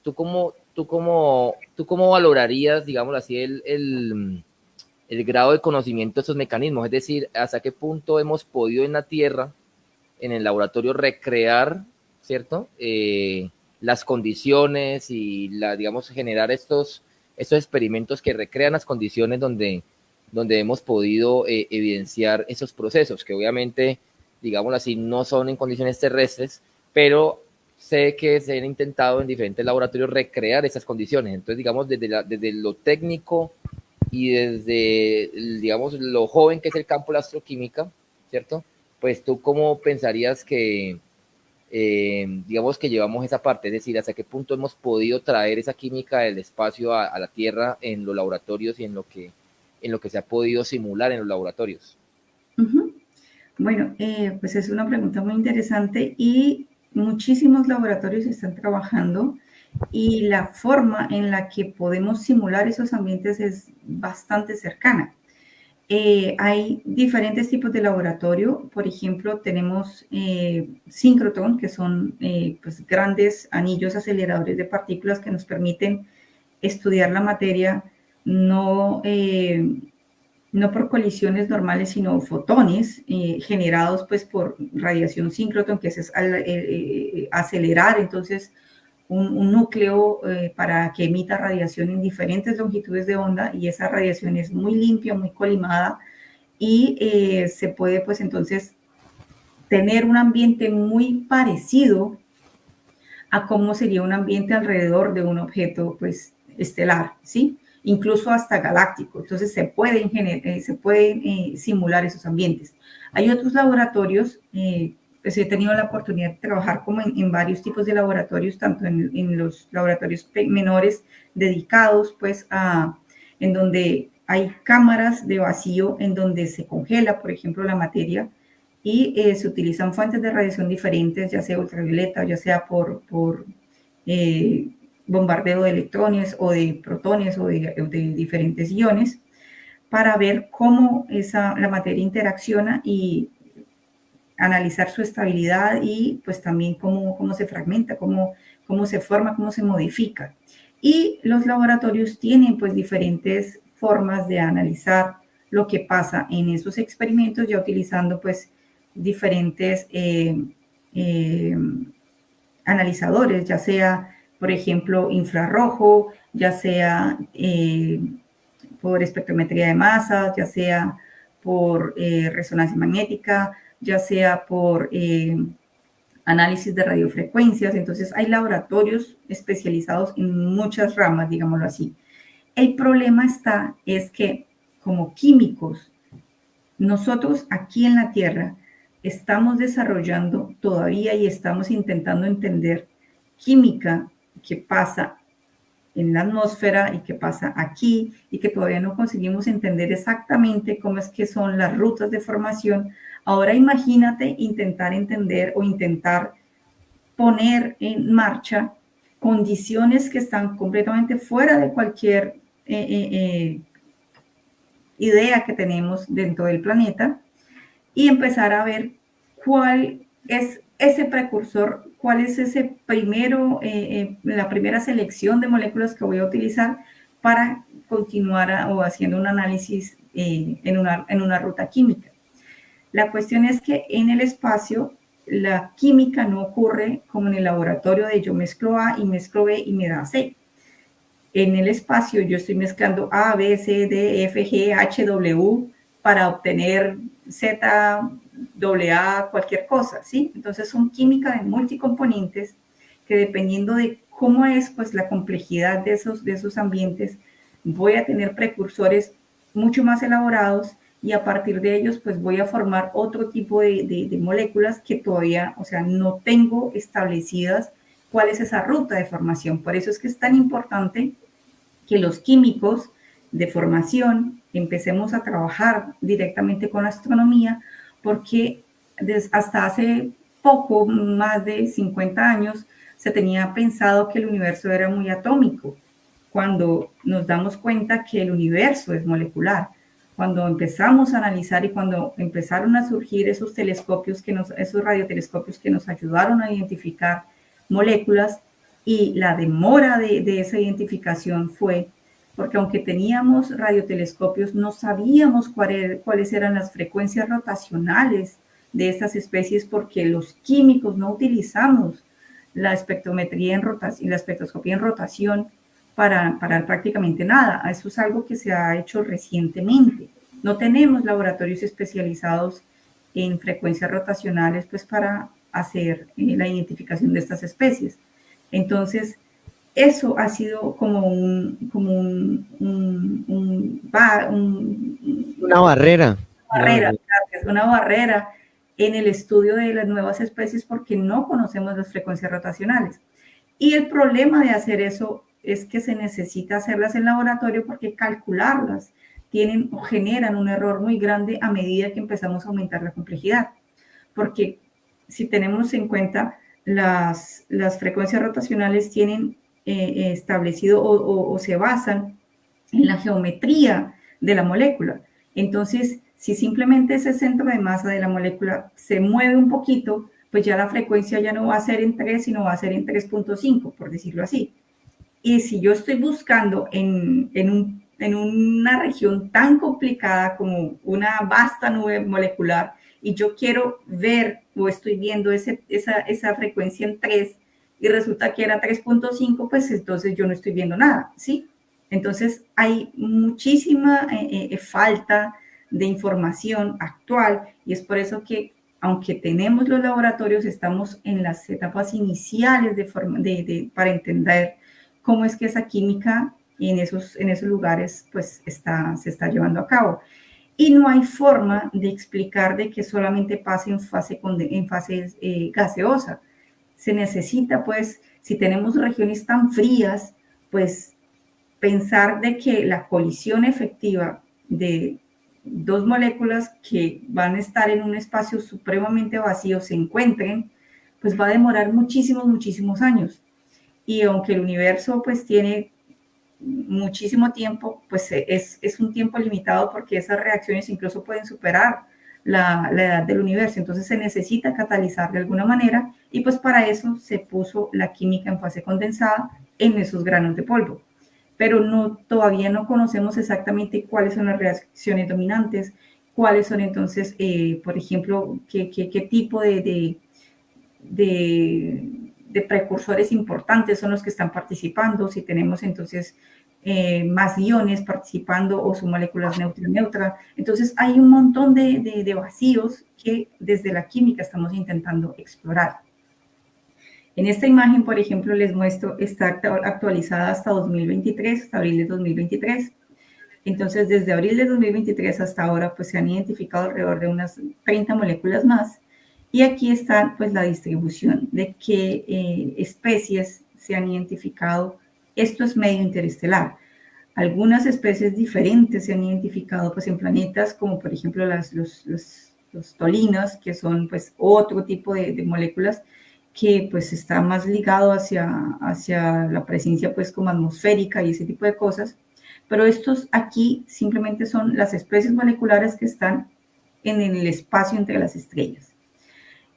¿tú cómo valorarías, digamos así, el grado de conocimiento de estos mecanismos? Es decir, ¿hasta qué punto hemos podido en la Tierra, en el laboratorio, recrear, ¿cierto? Las condiciones y digamos, generar estos experimentos que recrean las condiciones donde donde hemos podido evidenciar esos procesos, que obviamente, digámoslo así, no son en condiciones terrestres, pero sé que se han intentado en diferentes laboratorios recrear esas condiciones. Entonces, digamos, desde lo técnico y desde, digamos, lo joven que es el campo de la astroquímica, ¿cierto? Pues tú, ¿cómo pensarías que, digamos, que llevamos esa parte? Es decir, ¿hasta qué punto hemos podido traer esa química del espacio a la Tierra en los laboratorios y en lo que se ha podido simular en los laboratorios? Uh-huh. Bueno, pues es una pregunta muy interesante y muchísimos laboratorios están trabajando y la forma en la que podemos simular esos ambientes es bastante cercana. Hay diferentes tipos de laboratorio. Por ejemplo, tenemos síncrotron, que son pues grandes anillos aceleradores de partículas que nos permiten estudiar la materia no por colisiones normales, sino fotones generados pues por radiación síncrotron, que es acelerar entonces un núcleo para que emita radiación en diferentes longitudes de onda, y esa radiación es muy limpia, muy colimada, y se puede pues entonces tener un ambiente muy parecido a cómo sería un ambiente alrededor de un objeto pues estelar, ¿sí? Incluso hasta galáctico. Entonces se pueden simular esos ambientes. Hay otros laboratorios, pues he tenido la oportunidad de trabajar como en varios tipos de laboratorios, tanto en los laboratorios menores dedicados pues en donde hay cámaras de vacío en donde se congela, por ejemplo, la materia, y se utilizan fuentes de radiación diferentes, ya sea ultravioleta, ya sea por bombardeo de electrones o de protones o de diferentes iones, para ver cómo la materia interacciona y analizar su estabilidad y pues también cómo se fragmenta, cómo se forma, cómo se modifica. Y los laboratorios tienen pues diferentes formas de analizar lo que pasa en esos experimentos, ya utilizando pues diferentes analizadores, ya sea, por ejemplo, infrarrojo, ya sea por espectrometría de masas, ya sea por resonancia magnética, ya sea por análisis de radiofrecuencias. Entonces, hay laboratorios especializados en muchas ramas, digámoslo así. El problema es que como químicos, nosotros aquí en la Tierra estamos desarrollando todavía y estamos intentando entender química que pasa en la atmósfera y que pasa aquí, y que todavía no conseguimos entender exactamente cómo es que son las rutas de formación. Ahora imagínate intentar entender o intentar poner en marcha condiciones que están completamente fuera de cualquier idea que tenemos dentro del planeta, y empezar a ver cuál es ese precursor, cuál es ese la primera selección de moléculas que voy a utilizar para continuar haciendo un análisis en una ruta química. La cuestión es que en el espacio la química no ocurre como en el laboratorio de yo mezclo A y mezclo B y me da C. En el espacio yo estoy mezclando A, B, C, D, F, G, H, W para obtener Z, AA, cualquier cosa, ¿sí? Entonces son química de multicomponentes que, dependiendo de cómo es pues la complejidad de esos ambientes, voy a tener precursores mucho más elaborados, y a partir de ellos pues voy a formar otro tipo de moléculas que todavía, o sea, no tengo establecidas cuál es esa ruta de formación. Por eso es que es tan importante que los químicos de formación empecemos a trabajar directamente con la astronomía, porque hasta hace poco, más de 50 años, se tenía pensado que el universo era muy atómico, cuando nos damos cuenta que el universo es molecular. Cuando empezamos a analizar y cuando empezaron a surgir esos telescopios, esos radiotelescopios que nos ayudaron a identificar moléculas, y la demora de esa identificación fue porque, aunque teníamos radiotelescopios, no sabíamos cuáles eran las frecuencias rotacionales de estas especies, porque los químicos no utilizamos la espectrometría en rotación, la espectroscopía en rotación para prácticamente nada. Eso es algo que se ha hecho recientemente. no tenemos laboratorios especializados en frecuencias rotacionales pues para hacer la identificación de estas especies. Entonces, eso ha sido como una barrera. Una barrera en el estudio de las nuevas especies porque no conocemos las frecuencias rotacionales. Y el problema de hacer eso es que se necesita hacerlas en laboratorio porque calcularlas tienen o generan un error muy grande a medida que empezamos a aumentar la complejidad. Porque si tenemos en cuenta las frecuencias rotacionales tienen establecido o se basan en la geometría de la molécula. Entonces, si simplemente ese centro de masa de la molécula se mueve un poquito, pues ya la frecuencia ya no va a ser en 3, sino va a ser en 3.5, por decirlo así. Y si yo estoy buscando en una región tan complicada como una vasta nube molecular, y yo quiero ver o estoy viendo esa frecuencia en 3 y resulta que era 3.5, pues entonces yo no estoy viendo nada, ¿sí? Entonces hay muchísima falta de información actual y es por eso que aunque tenemos los laboratorios, estamos en las etapas iniciales para entender cómo es que esa química en esos lugares pues se está llevando a cabo. Y no hay forma de explicar de que solamente pase en fase gaseosa. Se necesita, pues, si tenemos regiones tan frías, pues, pensar de que la colisión efectiva de dos moléculas que van a estar en un espacio supremamente vacío se encuentren, pues va a demorar muchísimos años. Y aunque el universo, pues, tiene muchísimo tiempo, pues es un tiempo limitado porque esas reacciones incluso pueden superar la edad del universo. Entonces se necesita catalizar de alguna manera y pues para eso se puso la química en fase condensada en esos granos de polvo. Pero todavía no conocemos exactamente cuáles son las reacciones dominantes, cuáles son entonces, por ejemplo, qué tipo de precursores importantes son los que están participando, si tenemos entonces más iones participando o su molécula es neutra. Entonces hay un montón de vacíos que desde la química estamos intentando explorar. En esta imagen, por ejemplo, les muestro, está actualizada hasta 2023, hasta abril de 2023. Entonces, desde abril de 2023 hasta ahora, pues se han identificado alrededor de unas 30 moléculas más. Y aquí está pues la distribución de qué especies se han identificado. Esto es medio interestelar. Algunas especies diferentes se han identificado pues en planetas como por ejemplo los tolinos, que son pues otro tipo de moléculas que pues está más ligado hacia la presencia pues como atmosférica y ese tipo de cosas. Pero estos aquí simplemente son las especies moleculares que están en el espacio entre las estrellas.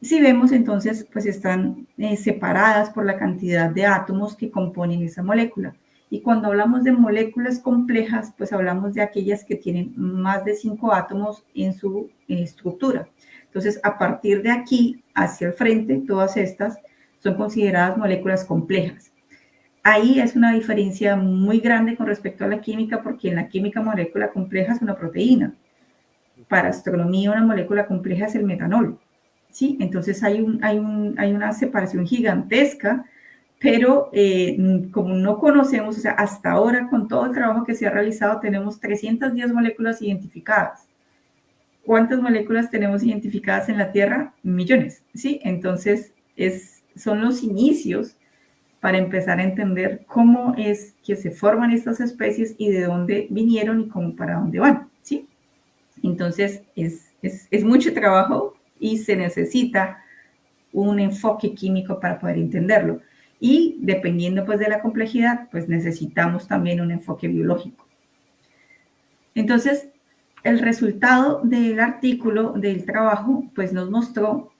Si vemos entonces, pues están separadas por la cantidad de átomos que componen esa molécula. Y cuando hablamos de moléculas complejas, pues hablamos de aquellas que tienen más de 5 átomos en su estructura. Entonces, a partir de aquí hacia el frente, todas estas son consideradas moléculas complejas. Ahí es una diferencia muy grande con respecto a la química, porque en la química molécula compleja es una proteína. Para astronomía, una molécula compleja es el metanol. ¿Sí? Entonces hay una separación gigantesca, pero como no conocemos, o sea, hasta ahora con todo el trabajo que se ha realizado tenemos 310 moléculas identificadas. ¿Cuántas moléculas tenemos identificadas en la Tierra? Millones, ¿sí? Entonces son los inicios para empezar a entender cómo es que se forman estas especies y de dónde vinieron y cómo para dónde van, ¿sí? Entonces es mucho trabajo y se necesita un enfoque químico para poder entenderlo. Y dependiendo pues de la complejidad, pues necesitamos también un enfoque biológico. Entonces, el resultado del artículo, del trabajo, pues nos mostró,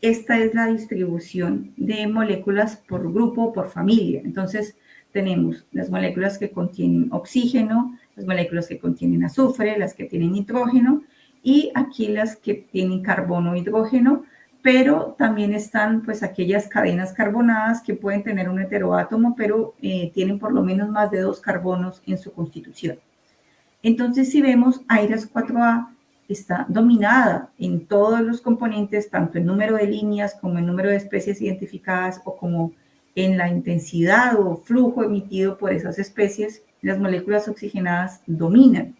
esta es la distribución de moléculas por grupo, por familia. Entonces, tenemos las moléculas que contienen oxígeno, las moléculas que contienen azufre, las que tienen nitrógeno, y aquí las que tienen carbono, hidrógeno, pero también están pues aquellas cadenas carbonadas que pueden tener un heteroátomo, pero tienen por lo menos más de 2 carbonos en su constitución. Entonces, si vemos, AIRAS 4A está dominada en todos los componentes, tanto en número de líneas como en número de especies identificadas o como en la intensidad o flujo emitido por esas especies. Las moléculas oxigenadas dominan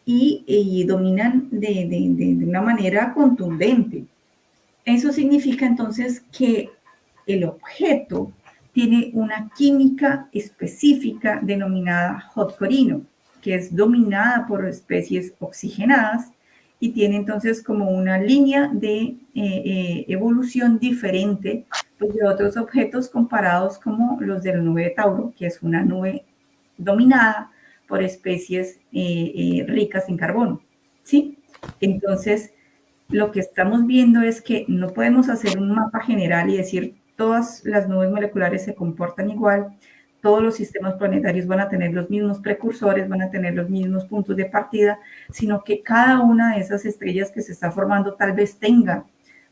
y dominan de una manera contundente. Eso significa entonces que el objeto tiene una química específica denominada hot corino, que es dominada por especies oxigenadas y tiene entonces como una línea de evolución diferente pues, de otros objetos comparados como los de la nube de Tauro, que es una nube dominada por especies ricas en carbono, ¿sí? Entonces, lo que estamos viendo es que no podemos hacer un mapa general y decir todas las nubes moleculares se comportan igual, todos los sistemas planetarios van a tener los mismos precursores, van a tener los mismos puntos de partida, sino que cada una de esas estrellas que se está formando tal vez tenga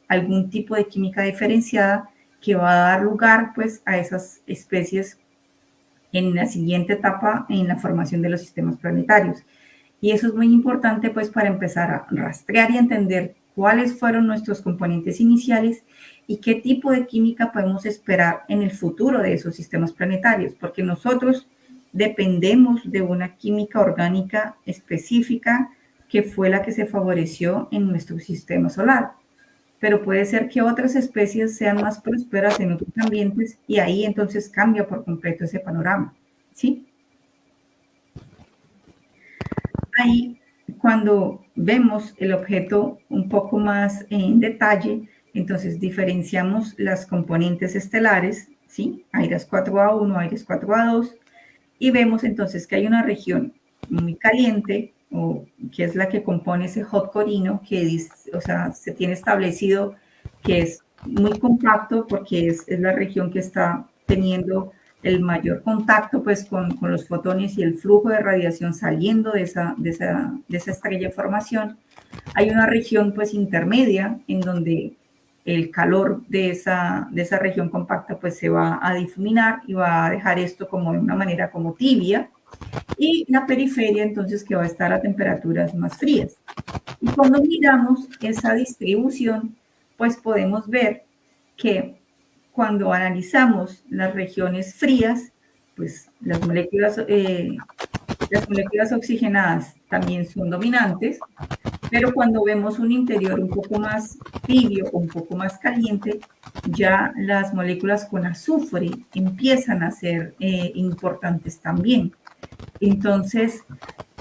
algún tipo de química diferenciada que va a dar lugar pues a esas especies en la siguiente etapa en la formación de los sistemas planetarios. Y eso es muy importante pues para empezar a rastrear y entender cuáles fueron nuestros componentes iniciales y qué tipo de química podemos esperar en el futuro de esos sistemas planetarios, porque nosotros dependemos de una química orgánica específica que fue la que se favoreció en nuestro sistema solar. Pero puede ser que otras especies sean más prósperas en otros ambientes y ahí entonces cambia por completo ese panorama, ¿sí? Ahí, cuando vemos el objeto un poco más en detalle, entonces diferenciamos las componentes estelares, ¿sí? AIRAS 4A1, AIRAS 4A2, y vemos entonces que hay una región muy caliente, o que es la que compone ese hot corino, que o sea, se tiene establecido que es muy compacto porque es la región que está teniendo el mayor contacto pues con los fotones y el flujo de radiación saliendo de esa estrella de formación. Hay una región pues intermedia en donde el calor de esa región compacta pues se va a difuminar y va a dejar esto como de una manera como tibia, y la periferia entonces que va a estar a temperaturas más frías. Y cuando miramos esa distribución, pues podemos ver que cuando analizamos las regiones frías, pues las moléculas oxigenadas también son dominantes, pero cuando vemos un interior un poco más tibio o un poco más caliente, ya las moléculas con azufre empiezan a ser importantes también. Entonces,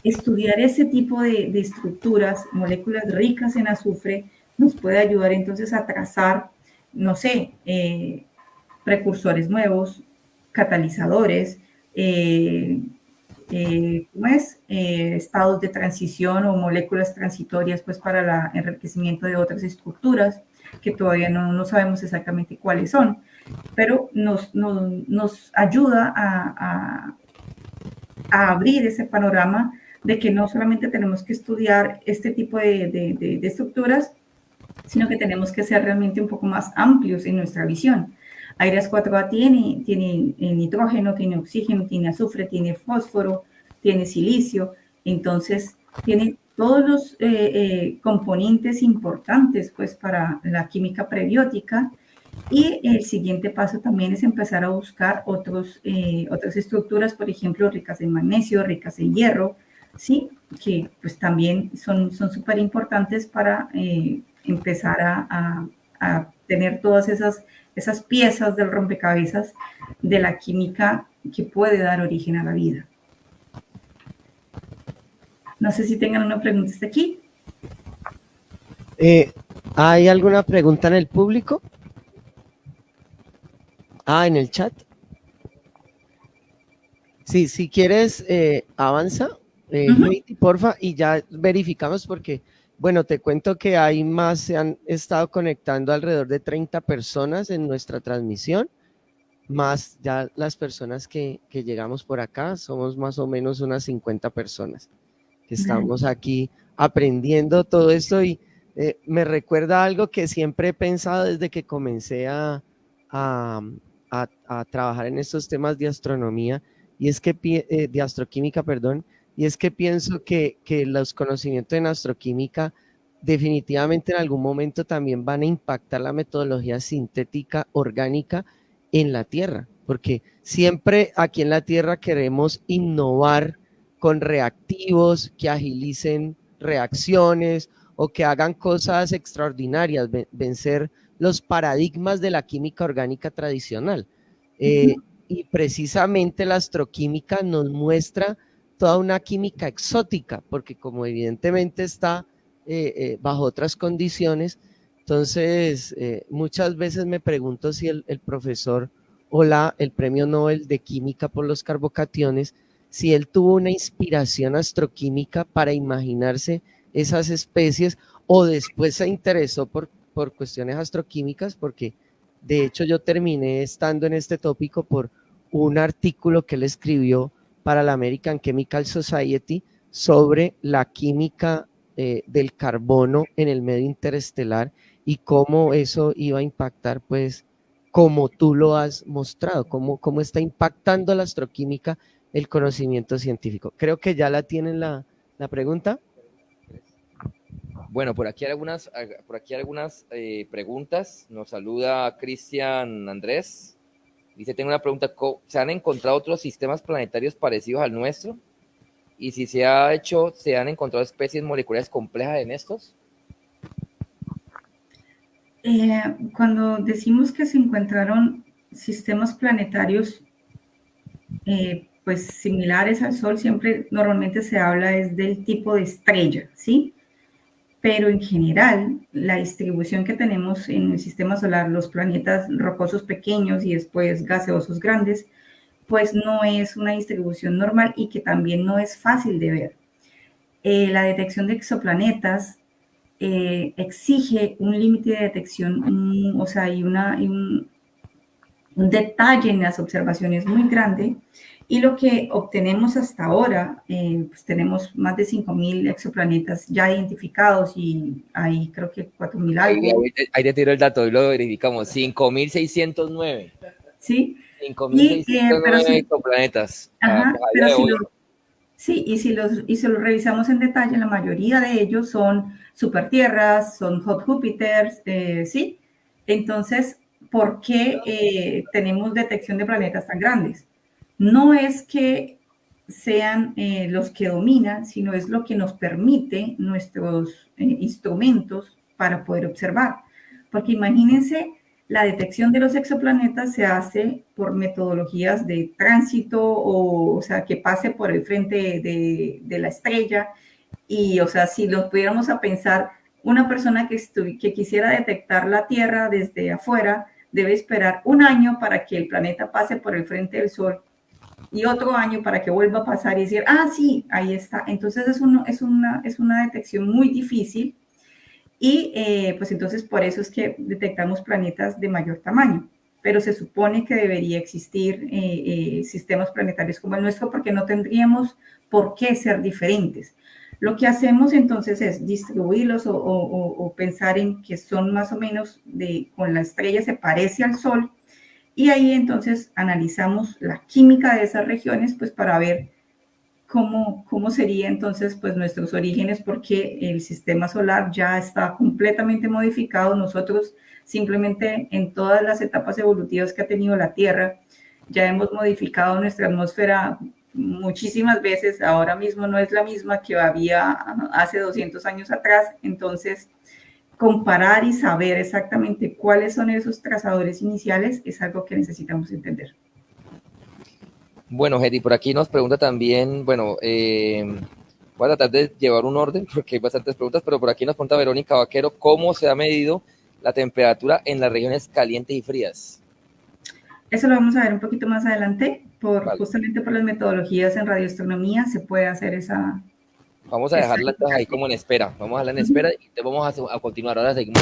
estudiar ese tipo de estructuras, moléculas ricas en azufre, nos puede ayudar entonces a trazar, no sé, precursores nuevos, catalizadores, estados de transición o moléculas transitorias pues para el enriquecimiento de otras estructuras que todavía no sabemos exactamente cuáles son, pero nos ayuda a abrir ese panorama de que no solamente tenemos que estudiar este tipo de estructuras, sino que tenemos que ser realmente un poco más amplios en nuestra visión. AIRAS 4A tiene nitrógeno, tiene oxígeno, tiene azufre, tiene fósforo, tiene silicio, entonces tiene todos los componentes importantes pues para la química prebiótica. Y el siguiente paso también es empezar a buscar otras estructuras, por ejemplo, ricas en magnesio, ricas en hierro, ¿sí? Que pues también son súper importantes para empezar a tener todas esas piezas del rompecabezas de la química que puede dar origen a la vida. No sé si tengan una pregunta hasta aquí. ¿Hay alguna pregunta en el público? En el chat. Sí, si quieres, avanza, Heidi, porfa, y ya verificamos porque, bueno, te cuento que hay más, se han estado conectando alrededor de 30 personas en nuestra transmisión, más ya las personas que llegamos por acá, somos más o menos unas 50 personas que estamos aquí aprendiendo todo esto y me recuerda algo que siempre he pensado desde que comencé a trabajar en estos temas de astronomía, y es que de astroquímica, perdón, y es que pienso que los conocimientos en astroquímica definitivamente en algún momento también van a impactar la metodología sintética orgánica en la Tierra, porque siempre aquí en la Tierra queremos innovar con reactivos que agilicen reacciones o que hagan cosas extraordinarias, vencer los paradigmas de la química orgánica tradicional. Y precisamente la astroquímica nos muestra toda una química exótica, porque como evidentemente está bajo otras condiciones, entonces muchas veces me pregunto si el profesor o el premio Nobel de Química por los carbocationes, si él tuvo una inspiración astroquímica para imaginarse esas especies o después se interesó por cuestiones astroquímicas, porque de hecho yo terminé estando en este tópico por un artículo que él escribió para la American Chemical Society sobre la química del carbono en el medio interestelar y cómo eso iba a impactar, pues, como tú lo has mostrado, cómo está impactando la astroquímica el conocimiento científico. Creo que ya la tienen la pregunta. Bueno, por aquí hay algunas preguntas. Nos saluda Cristian Andrés. Dice, tengo una pregunta, ¿se han encontrado otros sistemas planetarios parecidos al nuestro? Y si se ha hecho, ¿se han encontrado especies moleculares complejas en estos? Cuando decimos que se encontraron sistemas planetarios pues similares al Sol, siempre normalmente se habla es del tipo de estrella, ¿sí? Pero en general, la distribución que tenemos en el sistema solar, los planetas rocosos pequeños y después gaseosos grandes, pues no es una distribución normal y que también no es fácil de ver. La detección de exoplanetas exige un límite de detección, o sea, hay un detalle en las observaciones muy grande, y lo que obtenemos hasta ahora, pues tenemos más de 5.000 exoplanetas ya identificados y hay creo que 4.000 algo. Ahí te tiro el dato y lo verificamos, 5.609. Sí. 5.609 exoplanetas. Ajá, pero si lo revisamos en detalle, la mayoría de ellos son supertierras, son hot Júpiters, ¿sí? Entonces, ¿por qué tenemos detección de planetas tan grandes? No es que sean los que dominan, sino es lo que nos permite nuestros instrumentos para poder observar. Porque imagínense, la detección de los exoplanetas se hace por metodologías de tránsito, o sea, que pase por el frente de la estrella. Y, o sea, si lo pudiéramos a pensar, una persona que quisiera detectar la Tierra desde afuera debe esperar un año para que el planeta pase por el frente del Sol y otro año para que vuelva a pasar y decir, ah, sí, ahí está. Entonces es una detección muy difícil y pues entonces por eso es que detectamos planetas de mayor tamaño. Pero se supone que debería existir sistemas planetarios como el nuestro porque no tendríamos por qué ser diferentes. Lo que hacemos entonces es distribuirlos o pensar en que son más o menos con la estrella se parece al Sol, y ahí entonces analizamos la química de esas regiones pues para ver cómo sería entonces pues nuestros orígenes, porque el sistema solar ya está completamente modificado. Nosotros simplemente en todas las etapas evolutivas que ha tenido la Tierra ya hemos modificado nuestra atmósfera muchísimas veces. Ahora mismo no es la misma que había hace 200 años atrás. Entonces, comparar y saber exactamente cuáles son esos trazadores iniciales es algo que necesitamos entender. Bueno, Hedy, por aquí nos pregunta también, bueno, voy a tratar de llevar un orden porque hay bastantes preguntas, pero por aquí nos pregunta Verónica Vaquero, ¿cómo se ha medido la temperatura en las regiones calientes y frías? Eso lo vamos a ver un poquito más adelante, Vale. Justamente por las metodologías en radioastronomía se puede hacer esa... Vamos a dejarla ahí como en espera, vamos a dejarla en espera y te vamos a continuar, ahora seguimos.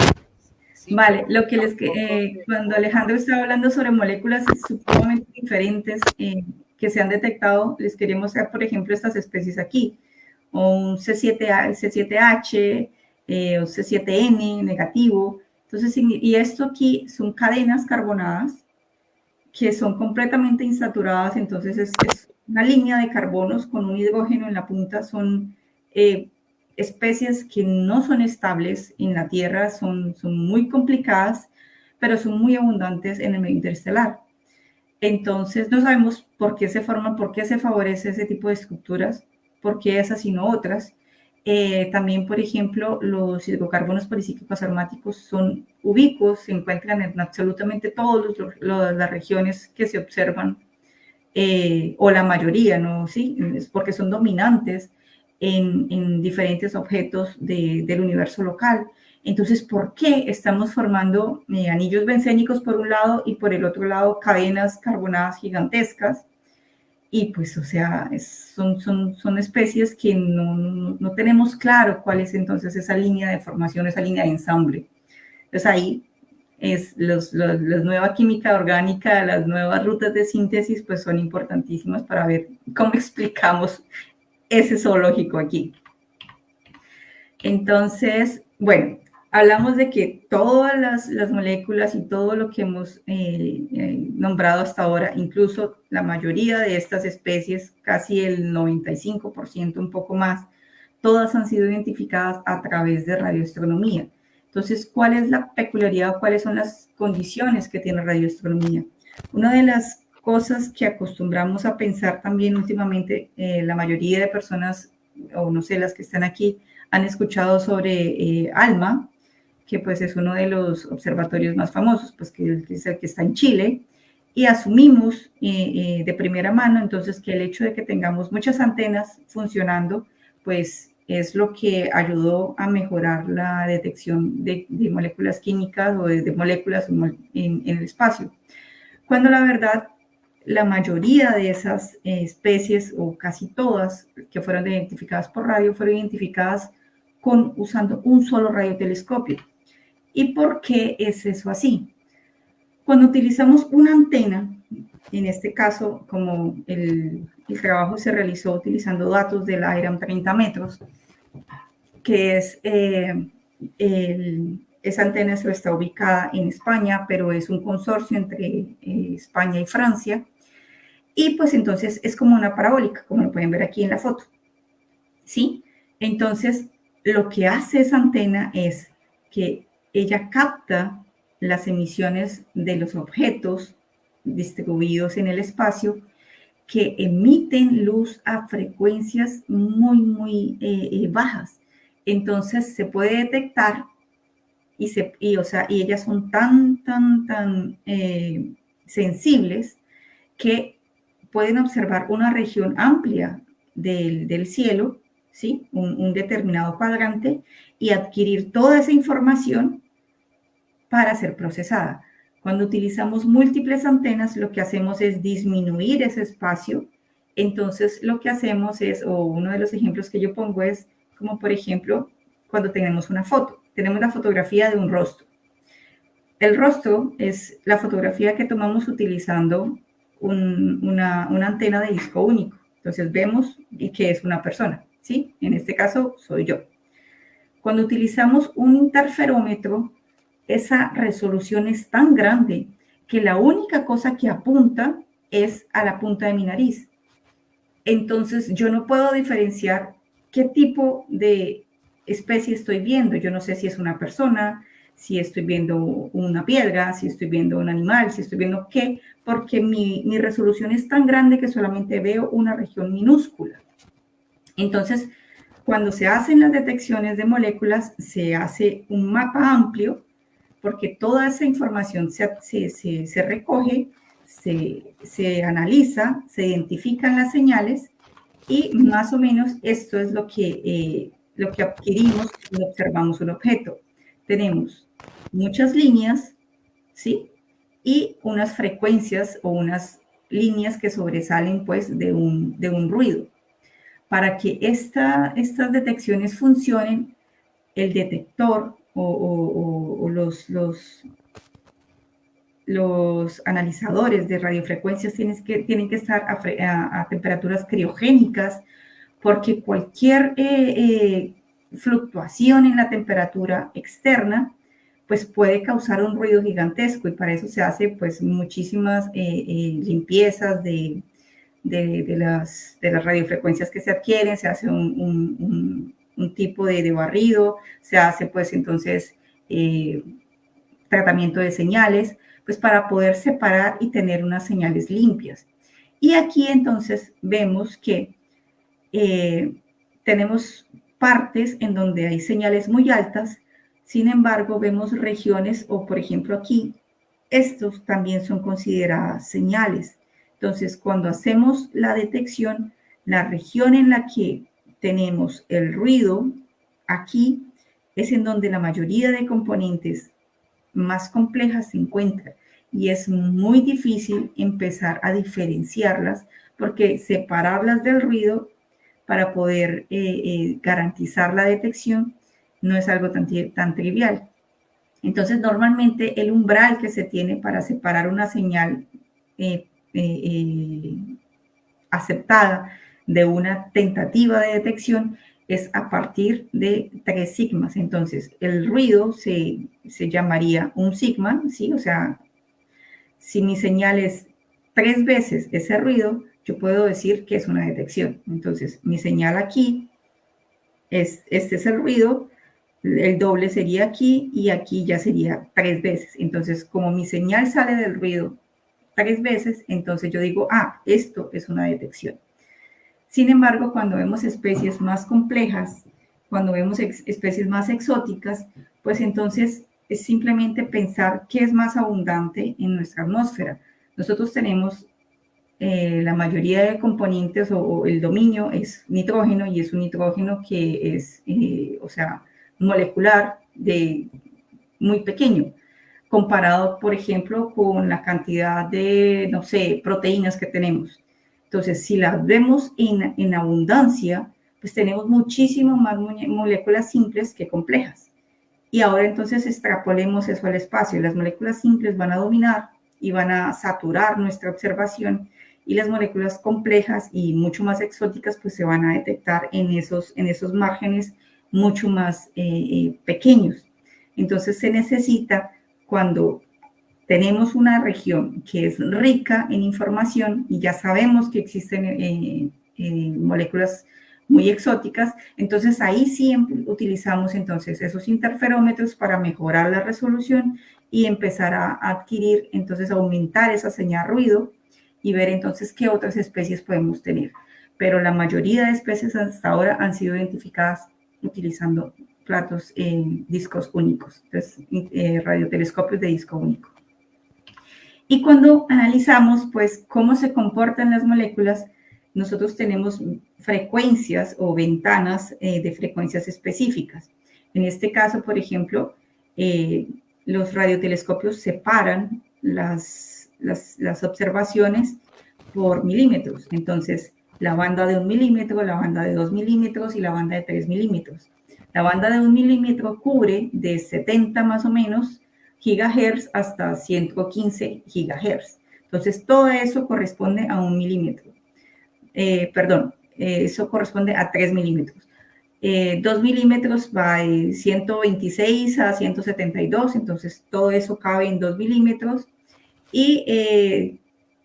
Sí. Vale, lo que cuando Alejandro estaba hablando sobre moléculas supremamente diferentes que se han detectado, les quería mostrar, por ejemplo, estas especies aquí, o un C7H, o C7N negativo. Entonces, y esto aquí son cadenas carbonadas que son completamente insaturadas, entonces es una línea de carbonos con un hidrógeno en la punta. Son especies que no son estables en la Tierra, son muy complicadas, pero son muy abundantes en el medio interestelar. Entonces, no sabemos por qué se forman, por qué se favorece ese tipo de estructuras, por qué esas y no otras. También, por ejemplo, los hidrocarbonos policíclicos aromáticos son ubicuos, se encuentran en absolutamente todas las regiones que se observan, o la mayoría, ¿no? Sí, es porque son dominantes en diferentes objetos del universo local. Entonces, ¿por qué estamos formando anillos bencénicos por un lado y por el otro lado cadenas carbonadas gigantescas? Y pues, o sea, son especies que no tenemos claro cuál es entonces esa línea de formación, esa línea de ensamble. Entonces ahí es la nueva química orgánica, las nuevas rutas de síntesis, pues son importantísimas para ver cómo explicamos ese zoológico aquí. Entonces, bueno, hablamos de que todas las moléculas y todo lo que hemos nombrado hasta ahora, incluso la mayoría de estas especies, casi el 95%, un poco más, todas han sido identificadas a través de radioastronomía. Entonces, ¿cuál es la peculiaridad? ¿Cuáles son las condiciones que tiene radioastronomía? Una de las cosas que acostumbramos a pensar también últimamente, la mayoría de personas, o no sé, las que están aquí, han escuchado sobre ALMA, que pues es uno de los observatorios más famosos, pues que es el que está en Chile, y asumimos de primera mano entonces que el hecho de que tengamos muchas antenas funcionando, pues es lo que ayudó a mejorar la detección de moléculas químicas o de moléculas en el espacio. Cuando la verdad, la mayoría de esas especies, o casi todas que fueron identificadas por radio, fueron identificadas usando un solo radiotelescopio. ¿Y por qué es eso así? Cuando utilizamos una antena, en este caso, como el trabajo se realizó utilizando datos del IRAM 30 metros, que es esa antena está ubicada en España, pero es un consorcio entre España y Francia, y pues entonces es como una parabólica, como lo pueden ver aquí en la foto, ¿sí? Entonces, lo que hace esa antena es que ella capta las emisiones de los objetos distribuidos en el espacio que emiten luz a frecuencias muy bajas. Entonces se puede detectar y ellas son tan sensibles que pueden observar una región amplia del cielo, ¿sí? Un determinado cuadrante, y adquirir toda esa información para ser procesada. Cuando utilizamos múltiples antenas, lo que hacemos es disminuir ese espacio. Entonces, lo que hacemos es, o uno de los ejemplos que yo pongo es, como por ejemplo, cuando tenemos una foto. Tenemos la fotografía de un rostro. El rostro es la fotografía que tomamos utilizando una antena de disco único. Entonces, vemos que es una persona, ¿sí? En este caso, soy yo. Cuando utilizamos un interferómetro, esa resolución es tan grande que la única cosa que apunta es a la punta de mi nariz. Entonces, yo no puedo diferenciar qué tipo de especie estoy viendo. Yo no sé si es una persona, si estoy viendo una piedra, si estoy viendo un animal, si estoy viendo qué, porque mi resolución es tan grande que solamente veo una región minúscula. Entonces, cuando se hacen las detecciones de moléculas, se hace un mapa amplio, porque toda esa información se recoge, se analiza, se identifican las señales, y más o menos esto es lo que adquirimos cuando observamos un objeto. Tenemos muchas líneas, ¿sí? Y unas frecuencias o unas líneas que sobresalen pues de un ruido. Para que estas detecciones funcionen, el detector o los analizadores de radiofrecuencias tienen que estar a temperaturas criogénicas, porque cualquier fluctuación en la temperatura externa pues puede causar un ruido gigantesco, y para eso se hace pues muchísimas limpiezas de de las radiofrecuencias que se adquieren, se hace un tipo de barrido, se hace pues entonces tratamiento de señales, pues para poder separar y tener unas señales limpias. Y aquí entonces vemos que tenemos partes en donde hay señales muy altas, sin embargo vemos regiones, o por ejemplo aquí, estos también son consideradas señales. Entonces, cuando hacemos la detección, la región en la que tenemos el ruido, aquí es en donde la mayoría de componentes más complejas se encuentran y es muy difícil empezar a diferenciarlas porque separarlas del ruido para poder garantizar la detección no es algo tan trivial. Entonces, normalmente el umbral que se tiene para separar una señal aceptada de una tentativa de detección es a partir de 3 sigmas. Entonces, el ruido se llamaría un sigma, ¿sí? O sea, si mi señal es 3 veces ese ruido, yo puedo decir que es una detección. Entonces, mi señal aquí, este es el ruido, el doble sería aquí y aquí ya sería 3 veces. Entonces, como mi señal sale del ruido 3 veces, entonces yo digo, esto es una detección. Sin embargo, cuando vemos especies más complejas, cuando vemos especies más exóticas, pues entonces es simplemente pensar qué es más abundante en nuestra atmósfera. Nosotros tenemos la mayoría de componentes o el dominio es nitrógeno y es un nitrógeno que es, o sea, molecular muy pequeño, comparado, por ejemplo, con la cantidad de, no sé, proteínas que tenemos. Entonces, si las vemos en abundancia, pues tenemos muchísimo más moléculas simples que complejas. Y ahora entonces extrapolemos eso al espacio. Las moléculas simples van a dominar y van a saturar nuestra observación y las moléculas complejas y mucho más exóticas pues se van a detectar en esos márgenes mucho más pequeños. Entonces se necesita, cuando tenemos una región que es rica en información y ya sabemos que existen moléculas muy exóticas, entonces ahí sí utilizamos entonces esos interferómetros para mejorar la resolución y empezar a adquirir, entonces aumentar esa señal ruido y ver entonces qué otras especies podemos tener. Pero la mayoría de especies hasta ahora han sido identificadas utilizando platos discos únicos, entonces radiotelescopios de disco único. Y cuando analizamos pues cómo se comportan las moléculas, nosotros tenemos frecuencias o ventanas de frecuencias específicas. En este caso, por ejemplo, los radiotelescopios separan las observaciones por milímetros. Entonces, la banda de 1 milímetro, la banda de 2 milímetros y la banda de 3 milímetros. La banda de 1 milímetro cubre de 70 más o menos gigahertz hasta 115 gigahertz. Entonces, todo eso corresponde a 1 milímetro. Eso corresponde a 3 milímetros. 2 milímetros va de 126 a 172, entonces todo eso cabe en 2 milímetros. Y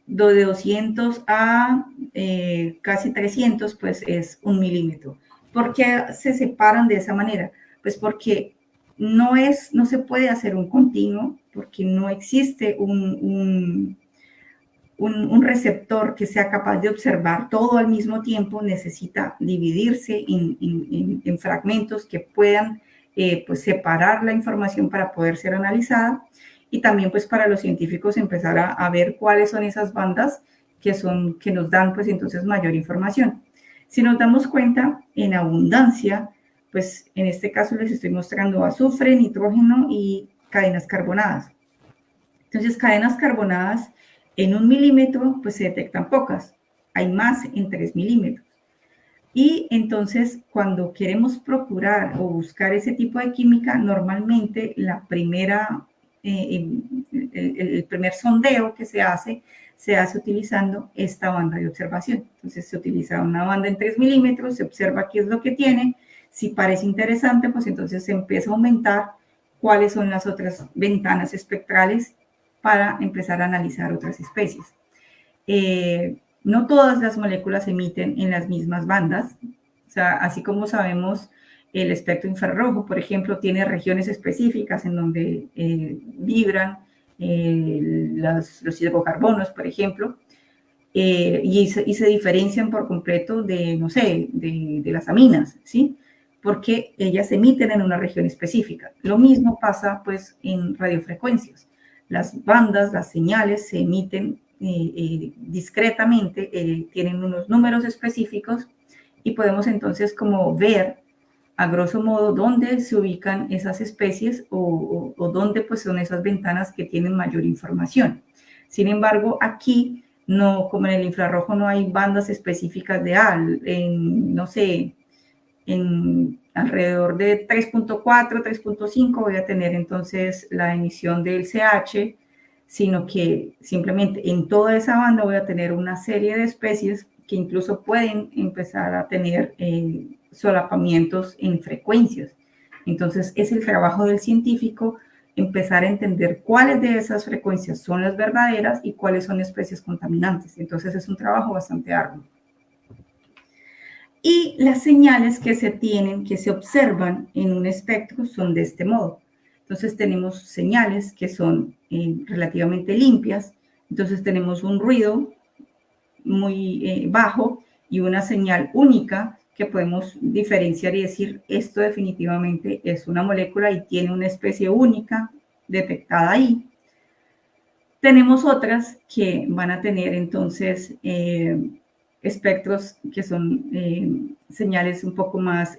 de 200 a casi 300, pues es 1 milímetro. ¿Por qué se separan de esa manera? Pues porque no se puede hacer un continuo, porque no existe un receptor que sea capaz de observar todo al mismo tiempo. Necesita dividirse en fragmentos que puedan pues separar la información para poder ser analizada, y también pues para los científicos empezar a ver cuáles son esas bandas que nos dan pues entonces mayor información. Si nos damos cuenta, en abundancia, pues en este caso les estoy mostrando azufre, nitrógeno y cadenas carbonadas. Entonces, cadenas carbonadas en 1 milímetro, pues se detectan pocas. Hay más en 3 milímetros. Y entonces, cuando queremos procurar o buscar ese tipo de química, normalmente el primer sondeo que se hace utilizando esta banda de observación. Entonces, se utiliza una banda en 3 milímetros, se observa qué es lo que tiene. Si parece interesante, pues entonces se empieza a aumentar cuáles son las otras ventanas espectrales para empezar a analizar otras especies. no todas las moléculas emiten en las mismas bandas. O sea, así como sabemos, el espectro infrarrojo, por ejemplo, tiene regiones específicas en donde vibran los hidrocarbonos, por ejemplo, y se diferencian por completo de, no sé, de las aminas, ¿sí? Porque ellas emiten en una región específica. Lo mismo pasa, pues, en radiofrecuencias. Las bandas, las señales se emiten discretamente, tienen unos números específicos y podemos entonces como ver a grosso modo dónde se ubican esas especies o dónde pues son esas ventanas que tienen mayor información. Sin embargo, aquí no, como en el infrarrojo no hay bandas específicas de no sé, en alrededor de 3.4, 3.5 voy a tener entonces la emisión del CH, sino que simplemente en toda esa banda voy a tener una serie de especies que incluso pueden empezar a tener solapamientos en frecuencias. Entonces es el trabajo del científico empezar a entender cuáles de esas frecuencias son las verdaderas y cuáles son especies contaminantes. Entonces es un trabajo bastante arduo. Y las señales que se tienen, que se observan en un espectro son de este modo. Entonces tenemos señales que son relativamente limpias. Entonces tenemos un ruido muy bajo y una señal única que podemos diferenciar y decir esto definitivamente es una molécula y tiene una especie única detectada ahí. Tenemos otras que van a tener entonces espectros que son señales un poco más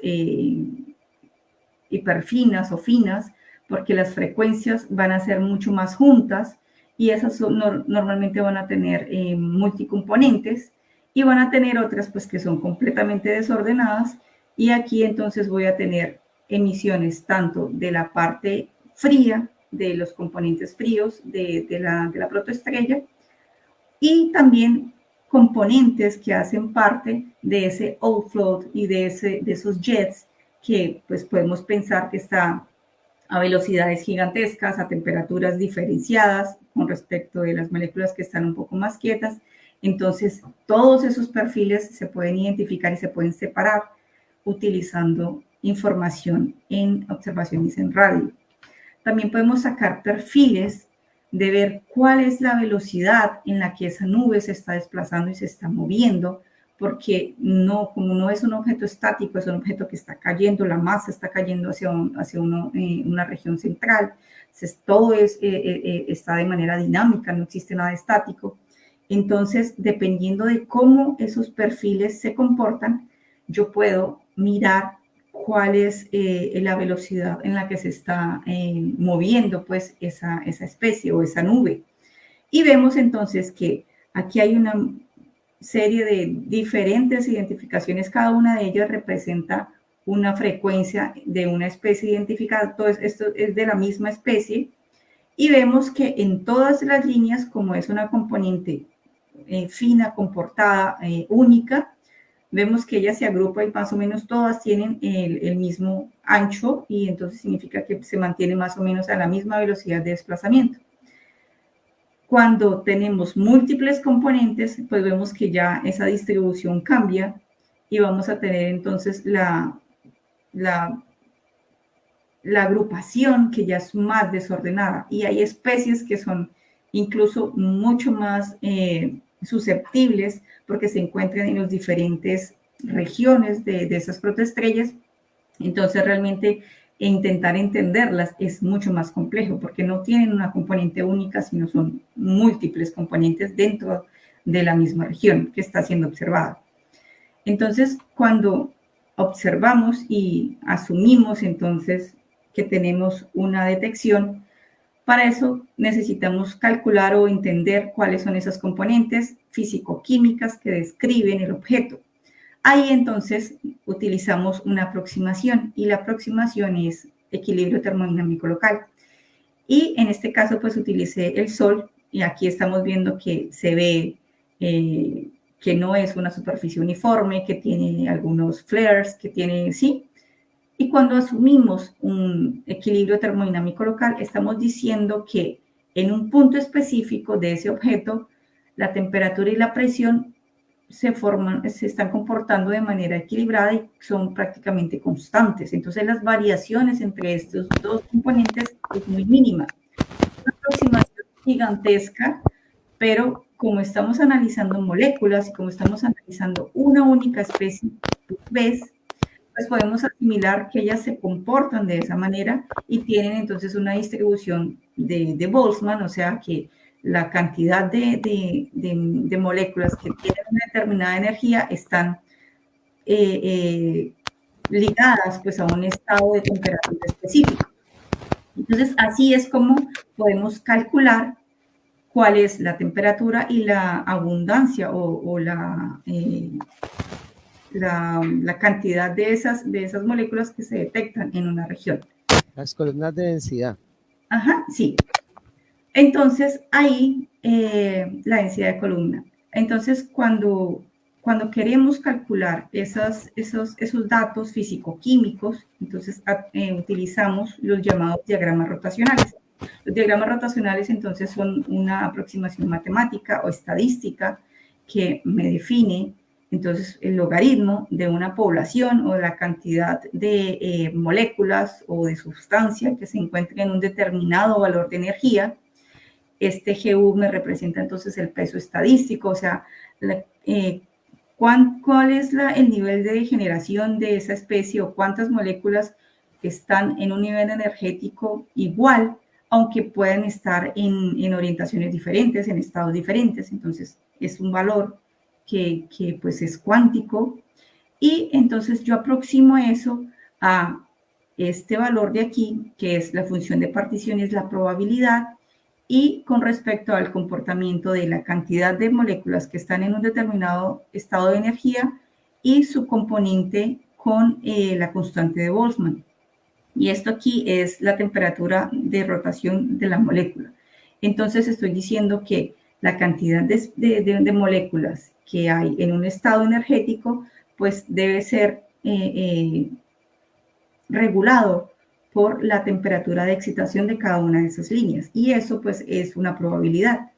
hiperfinas o finas, porque las frecuencias van a ser mucho más juntas y esas normalmente van a tener multicomponentes y van a tener otras pues que son completamente desordenadas y aquí entonces voy a tener emisiones tanto de la parte fría, de los componentes fríos de la protoestrella y también componentes que hacen parte de ese outflow y de esos jets que pues podemos pensar que está a velocidades gigantescas, a temperaturas diferenciadas con respecto de las moléculas que están un poco más quietas. Entonces, todos esos perfiles se pueden identificar y se pueden separar utilizando información en observaciones en radio. También podemos sacar perfiles de ver cuál es la velocidad en la que esa nube se está desplazando y se está moviendo, porque no, como no es un objeto estático, es un objeto que está cayendo, la masa está cayendo hacia una región central, entonces todo está de manera dinámica, no existe nada estático. Entonces, dependiendo de cómo esos perfiles se comportan, yo puedo mirar cuál es la velocidad en la que se está moviendo pues esa especie o esa nube. Y vemos entonces que aquí hay una serie de diferentes identificaciones, cada una de ellas representa una frecuencia de una especie identificada, todo esto es de la misma especie, y vemos que en todas las líneas, como es una componente fina, comportada, única, vemos que ella se agrupa y más o menos todas tienen el mismo ancho y entonces significa que se mantiene más o menos a la misma velocidad de desplazamiento. Cuando tenemos múltiples componentes, pues vemos que ya esa distribución cambia y vamos a tener entonces la agrupación que ya es más desordenada y hay especies que son incluso mucho más susceptibles porque se encuentran en las diferentes regiones de esas protoestrellas. Entonces realmente intentar entenderlas es mucho más complejo porque no tienen una componente única, sino son múltiples componentes dentro de la misma región que está siendo observada. Entonces, cuando observamos y asumimos entonces que tenemos una detección, para eso necesitamos calcular o entender cuáles son esas componentes físico-químicas que describen el objeto. Ahí entonces utilizamos una aproximación y la aproximación es equilibrio termodinámico local. Y en este caso pues utilicé el Sol y aquí estamos viendo que se ve que no es una superficie uniforme, que tiene algunos flares, que tiene, sí. Y cuando asumimos un equilibrio termodinámico local, estamos diciendo que en un punto específico de ese objeto, la temperatura y la presión se están comportando de manera equilibrada y son prácticamente constantes. Entonces las variaciones entre estos dos componentes es muy mínima. Una aproximación gigantesca, pero como estamos analizando moléculas y como estamos analizando una única especie por vez, pues podemos asimilar que ellas se comportan de esa manera y tienen entonces una distribución de Boltzmann, o sea que la cantidad de moléculas que tienen una determinada energía están ligadas pues a un estado de temperatura específico. Entonces así es como podemos calcular cuál es la temperatura y la abundancia o la cantidad de esas moléculas que se detectan en una región. Las columnas de densidad. Ajá, sí. Entonces, ahí la densidad de columna. Entonces, cuando queremos calcular esos datos físico-químicos, entonces utilizamos los llamados diagramas rotacionales. Los diagramas rotacionales, entonces, son una aproximación matemática o estadística que me define entonces el logaritmo de una población o la cantidad de moléculas o de sustancia que se encuentra en un determinado valor de energía. Este GU me representa entonces el peso estadístico, o sea, cuál es el nivel de generación de esa especie o cuántas moléculas están en un nivel energético igual, aunque puedan estar en orientaciones diferentes, en estados diferentes. Entonces, es un valor que pues es cuántico, y entonces yo aproximo eso a este valor de aquí, que es la función de partición, es la probabilidad, y con respecto al comportamiento de la cantidad de moléculas que están en un determinado estado de energía y su componente con la constante de Boltzmann. Y esto aquí es la temperatura de rotación de la molécula. Entonces estoy diciendo que la cantidad de moléculas que hay en un estado energético pues debe ser regulado por la temperatura de excitación de cada una de esas líneas. Y eso pues es una probabilidad,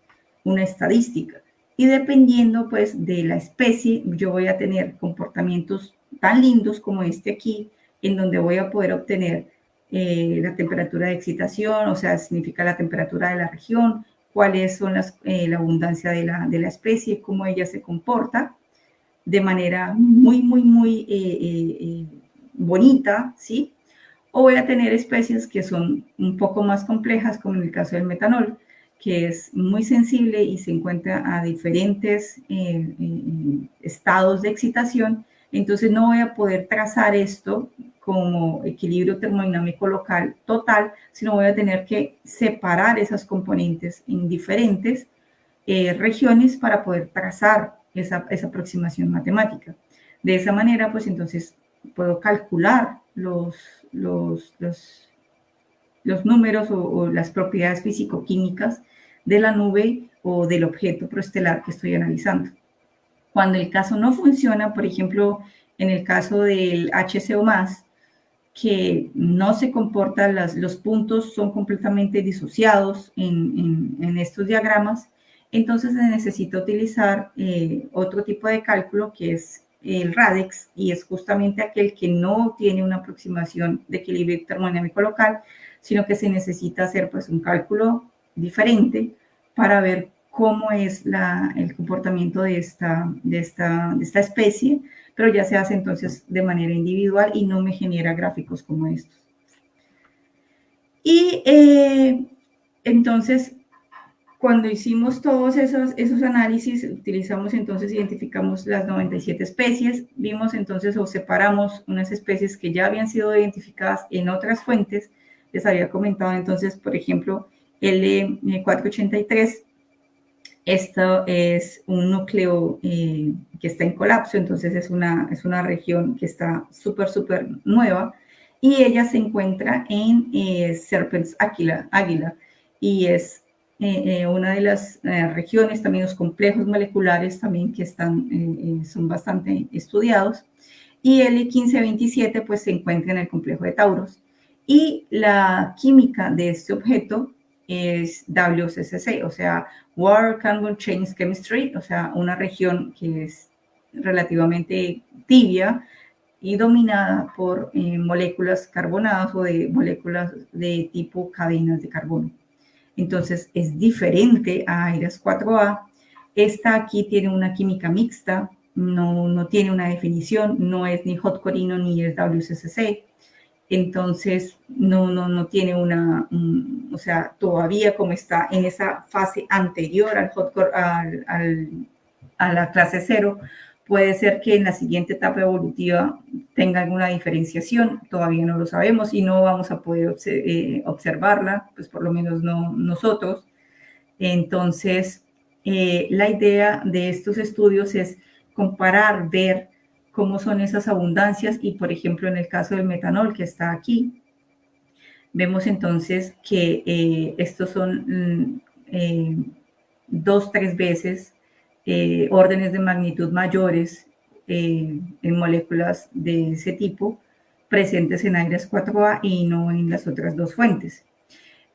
una estadística. Y dependiendo pues de la especie, yo voy a tener comportamientos tan lindos como este aquí, en donde voy a poder obtener la temperatura de excitación, o sea, significa la temperatura de la región, cuáles son la abundancia de la especie, cómo ella se comporta de manera muy, muy, muy bonita, ¿sí? O voy a tener especies que son un poco más complejas, como en el caso del metanol, que es muy sensible y se encuentra a diferentes estados de excitación. Entonces no voy a poder trazar esto como equilibrio termodinámico local total, sino voy a tener que separar esas componentes en diferentes regiones para poder trazar esa aproximación matemática. De esa manera, pues entonces puedo calcular los números o las propiedades físico-químicas de la nube o del objeto proestelar que estoy analizando. Cuando el caso no funciona, por ejemplo, en el caso del HCO+, que no se comportan, los puntos son completamente disociados en estos diagramas, entonces se necesita utilizar otro tipo de cálculo que es el RADEX, y es justamente aquel que no tiene una aproximación de equilibrio termodinámico local, sino que se necesita hacer pues un cálculo diferente para ver cómo es el comportamiento de esta especie, pero ya se hace entonces de manera individual y no me genera gráficos como estos. Y entonces, cuando hicimos todos esos análisis, identificamos las 97 especies, vimos entonces o separamos unas especies que ya habían sido identificadas en otras fuentes. Les había comentado entonces, por ejemplo, L483, esto es un núcleo que está en colapso, entonces es una región que está súper nueva, y ella se encuentra en Serpens Águila, y es una de las regiones, también los complejos moleculares también que son bastante estudiados, y L1527 pues se encuentra en el complejo de Tauros, y la química de este objeto es WCCC, o sea, War Carbon Chain Chemistry, o sea, una región que es relativamente tibia y dominada por moléculas carbonadas o de moléculas de tipo cadenas de carbono. Entonces es diferente a AIRAS 4A. Esta aquí tiene una química mixta, no tiene una definición, no es ni hot corino ni es WCCC. Entonces no tiene o sea, todavía como está en esa fase anterior al hot core, a la clase 0, puede ser que en la siguiente etapa evolutiva tenga alguna diferenciación, todavía no lo sabemos y no vamos a poder observarla, pues por lo menos no nosotros. Entonces, la idea de estos estudios es comparar, ver cómo son esas abundancias y, por ejemplo, en el caso del metanol que está aquí, vemos entonces que estos son 2-3 veces órdenes de magnitud mayores en moléculas de ese tipo presentes en AIRAS 4A y no en las otras dos fuentes.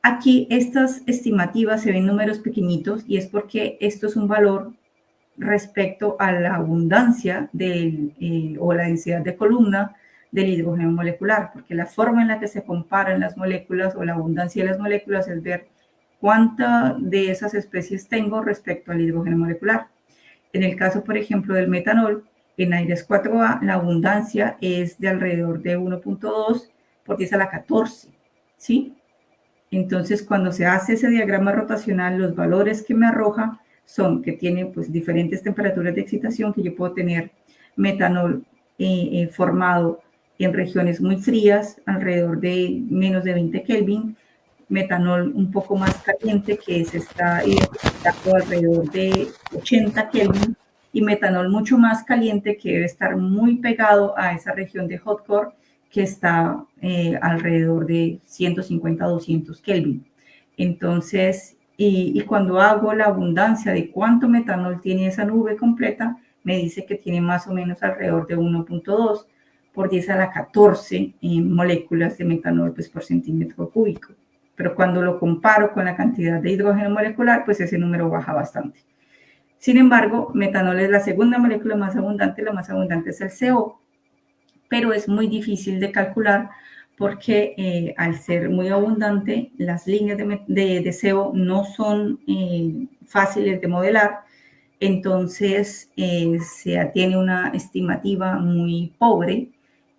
Aquí estas estimativas se ven números pequeñitos y es porque esto es un valor respecto a la abundancia o la densidad de columna del hidrógeno molecular, porque la forma en la que se comparan las moléculas o la abundancia de las moléculas es ver cuánta de esas especies tengo respecto al hidrógeno molecular. En el caso, por ejemplo, del metanol, en AIRAS 4A, la abundancia es de alrededor de 1.2 por 10 a la 14, ¿sí? Entonces, cuando se hace ese diagrama rotacional, los valores que me arroja son que tiene pues diferentes temperaturas de excitación, que yo puedo tener metanol formado en regiones muy frías, alrededor de menos de 20 Kelvin, metanol un poco más caliente, que se está identificando alrededor de 80 Kelvin, y metanol mucho más caliente, que debe estar muy pegado a esa región de hot core, que está alrededor de 150 a 200 Kelvin. Entonces, y cuando hago la abundancia de cuánto metanol tiene esa nube completa, me dice que tiene más o menos alrededor de 1.2 por 10 a la 14 moléculas de metanol pues, por centímetro cúbico. Pero cuando lo comparo con la cantidad de hidrógeno molecular, pues ese número baja bastante. Sin embargo, metanol es la segunda molécula más abundante, la más abundante es el CO, pero es muy difícil de calcular porque al ser muy abundante, las líneas de CO no son fáciles de modelar, entonces se tiene una estimativa muy pobre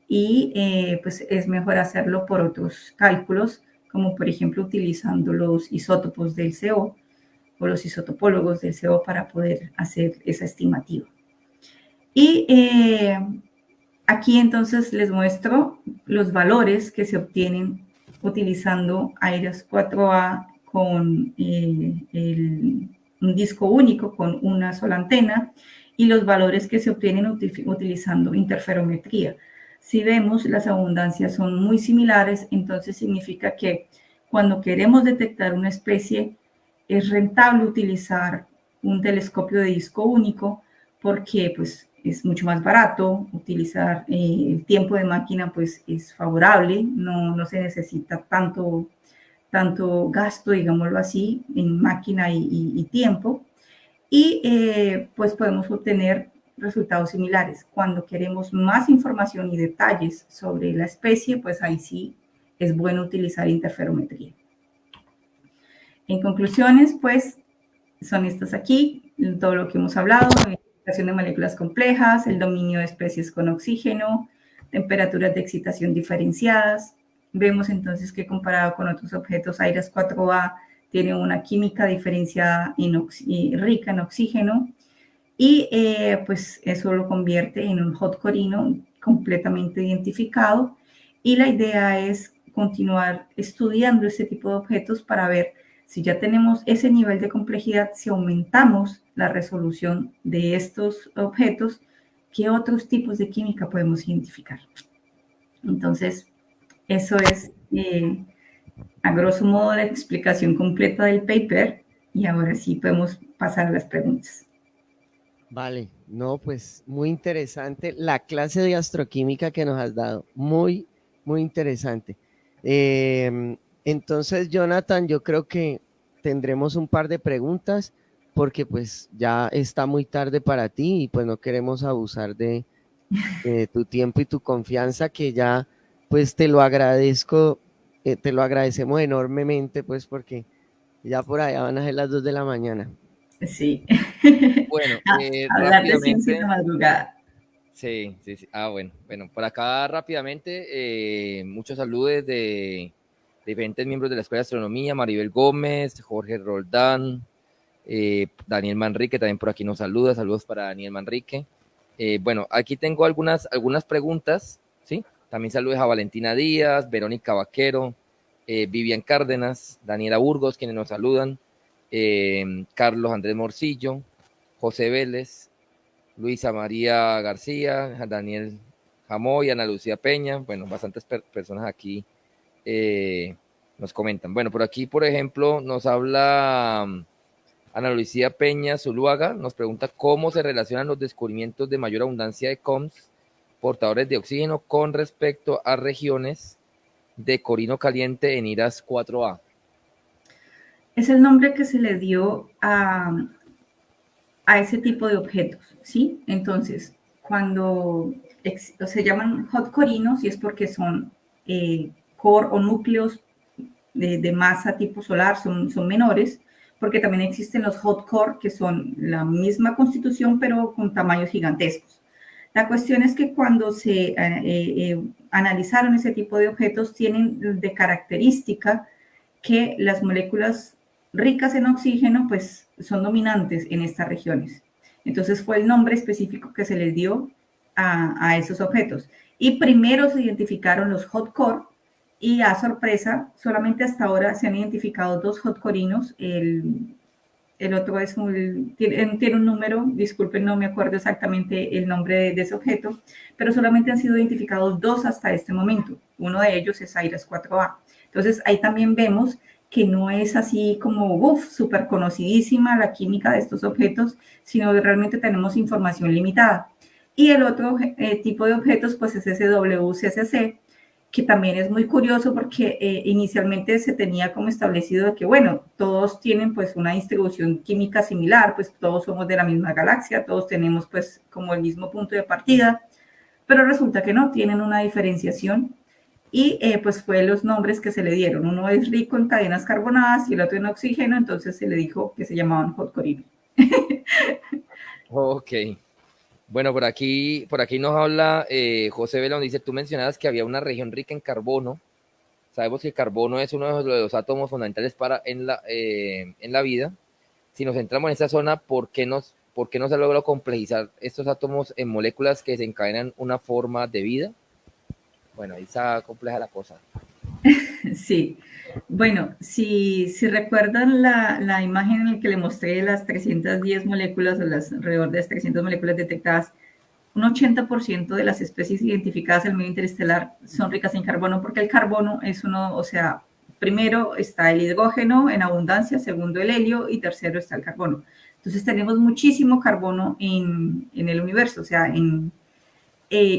y pues es mejor hacerlo por otros cálculos, como por ejemplo utilizando los isótopos del CO o los isotopólogos del CO para poder hacer esa estimativa. Y aquí entonces les muestro los valores que se obtienen utilizando AIRAS 4A con un disco único con una sola antena y los valores que se obtienen utilizando interferometría. Si vemos, las abundancias son muy similares, entonces significa que cuando queremos detectar una especie es rentable utilizar un telescopio de disco único porque pues es mucho más barato, utilizar el tiempo de máquina pues es favorable, no se necesita tanto gasto, digámoslo así, en máquina y tiempo, y pues podemos obtener resultados similares. Cuando queremos más información y detalles sobre la especie, pues ahí sí es bueno utilizar interferometría. En conclusiones, pues son estas aquí, todo lo que hemos hablado, de moléculas complejas, el dominio de especies con oxígeno, temperaturas de excitación diferenciadas. Vemos entonces que comparado con otros objetos, AIRAS 4A tiene una química diferenciada rica en oxígeno y pues eso lo convierte en un hot corino completamente identificado y la idea es continuar estudiando este tipo de objetos para ver si ya tenemos ese nivel de complejidad, si aumentamos la resolución de estos objetos, ¿qué otros tipos de química podemos identificar? Entonces, eso es a grosso modo la explicación completa del paper y ahora sí podemos pasar a las preguntas. Vale, no, pues muy interesante la clase de astroquímica que nos has dado, muy, muy interesante. Entonces, Jonathan, yo creo que tendremos un par de preguntas porque pues ya está muy tarde para ti y pues no queremos abusar de tu tiempo y tu confianza, que ya pues te lo agradezco, te lo agradecemos enormemente, pues porque ya por allá van a ser las 2 de la mañana. Sí. Bueno, Hablar de ciencia en la rápidamente. madrugada. Sí, sí, sí. Ah, bueno, por acá rápidamente, muchos saludos de diferentes miembros de la Escuela de Astronomía: Maribel Gómez, Jorge Roldán, Daniel Manrique también por aquí nos saluda, saludos para Daniel Manrique. Bueno, aquí tengo algunas preguntas, ¿sí? También saludos a Valentina Díaz, Verónica Vaquero, Vivian Cárdenas, Daniela Burgos, quienes nos saludan, Carlos Andrés Morcillo, José Vélez, Luisa María García, Daniel Jamoy, Ana Lucía Peña, bueno, bastantes personas aquí nos comentan. Bueno, por aquí, por ejemplo, nos habla Ana Lucía Peña Zuluaga, nos pregunta cómo se relacionan los descubrimientos de mayor abundancia de COMS, portadores de oxígeno, con respecto a regiones de corino caliente en IRAS 4A. Es el nombre que se le dio a ese tipo de objetos, ¿sí? Entonces, cuando se llaman hot corinos, y es porque son core o núcleos de masa tipo solar, son menores, porque también existen los hot core, que son la misma constitución, pero con tamaños gigantescos. La cuestión es que cuando se analizaron ese tipo de objetos, tienen de característica que las moléculas ricas en oxígeno, pues son dominantes en estas regiones. Entonces fue el nombre específico que se les dio a esos objetos. Y primero se identificaron los hot core, y a sorpresa, solamente hasta ahora se han identificado 2 hot corinos. El otro es tiene un número, disculpen, no me acuerdo exactamente el nombre de ese objeto, pero solamente han sido identificados 2 hasta este momento. Uno de ellos es IRAS 4A. Entonces ahí también vemos que no es así como, súper conocidísima la química de estos objetos, sino que realmente tenemos información limitada. Y el otro tipo de objetos, pues es ese WCCC, que también es muy curioso porque inicialmente se tenía como establecido que, bueno, todos tienen pues una distribución química similar, pues todos somos de la misma galaxia, todos tenemos pues como el mismo punto de partida, pero resulta que no, tienen una diferenciación. Y pues fue los nombres que se le dieron. Uno es rico en cadenas carbonadas y el otro en oxígeno, entonces se le dijo que se llamaban hot corinos. Ok. Bueno, por aquí nos habla José Vela, dice, tú mencionabas que había una región rica en carbono. Sabemos que el carbono es uno de los átomos fundamentales en la vida. Si nos centramos en esa zona, ¿por qué no se ha logrado complejizar estos átomos en moléculas que desencadenan una forma de vida? Bueno, ahí está compleja la cosa. Sí, bueno, si recuerdan la imagen en la que le mostré las 310 moléculas o las alrededor de las 300 moléculas detectadas, un 80% de las especies identificadas en el medio interestelar son ricas en carbono, porque el carbono es uno, o sea, primero está el hidrógeno en abundancia, segundo el helio y tercero está el carbono. Entonces tenemos muchísimo carbono en el universo, o sea,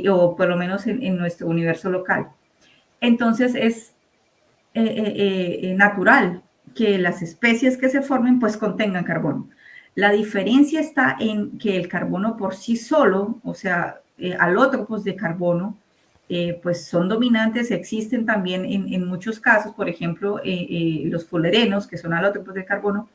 o por lo menos en nuestro universo local. Entonces es natural que las especies que se formen pues contengan carbono. La diferencia está en que el carbono por sí solo, o sea, alótropos de carbono, pues son dominantes, existen también en muchos casos, por ejemplo, los fullerenos, que son alótropos de carbono,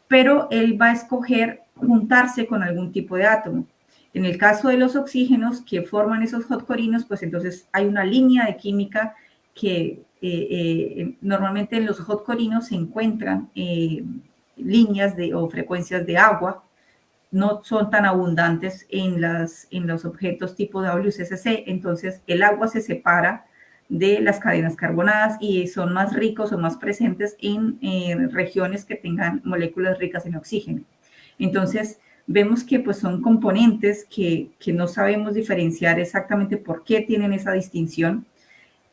pero él va a escoger juntarse con algún tipo de átomo. En el caso de los oxígenos que forman esos hot corinos, pues entonces hay una línea de química que normalmente en los hot corinos se encuentran líneas o frecuencias de agua, no son tan abundantes en los objetos tipo WCCC, entonces el agua se separa de las cadenas carbonadas y son más ricos o más presentes en regiones que tengan moléculas ricas en oxígeno. Entonces, vemos que pues, son componentes que no sabemos diferenciar exactamente por qué tienen esa distinción.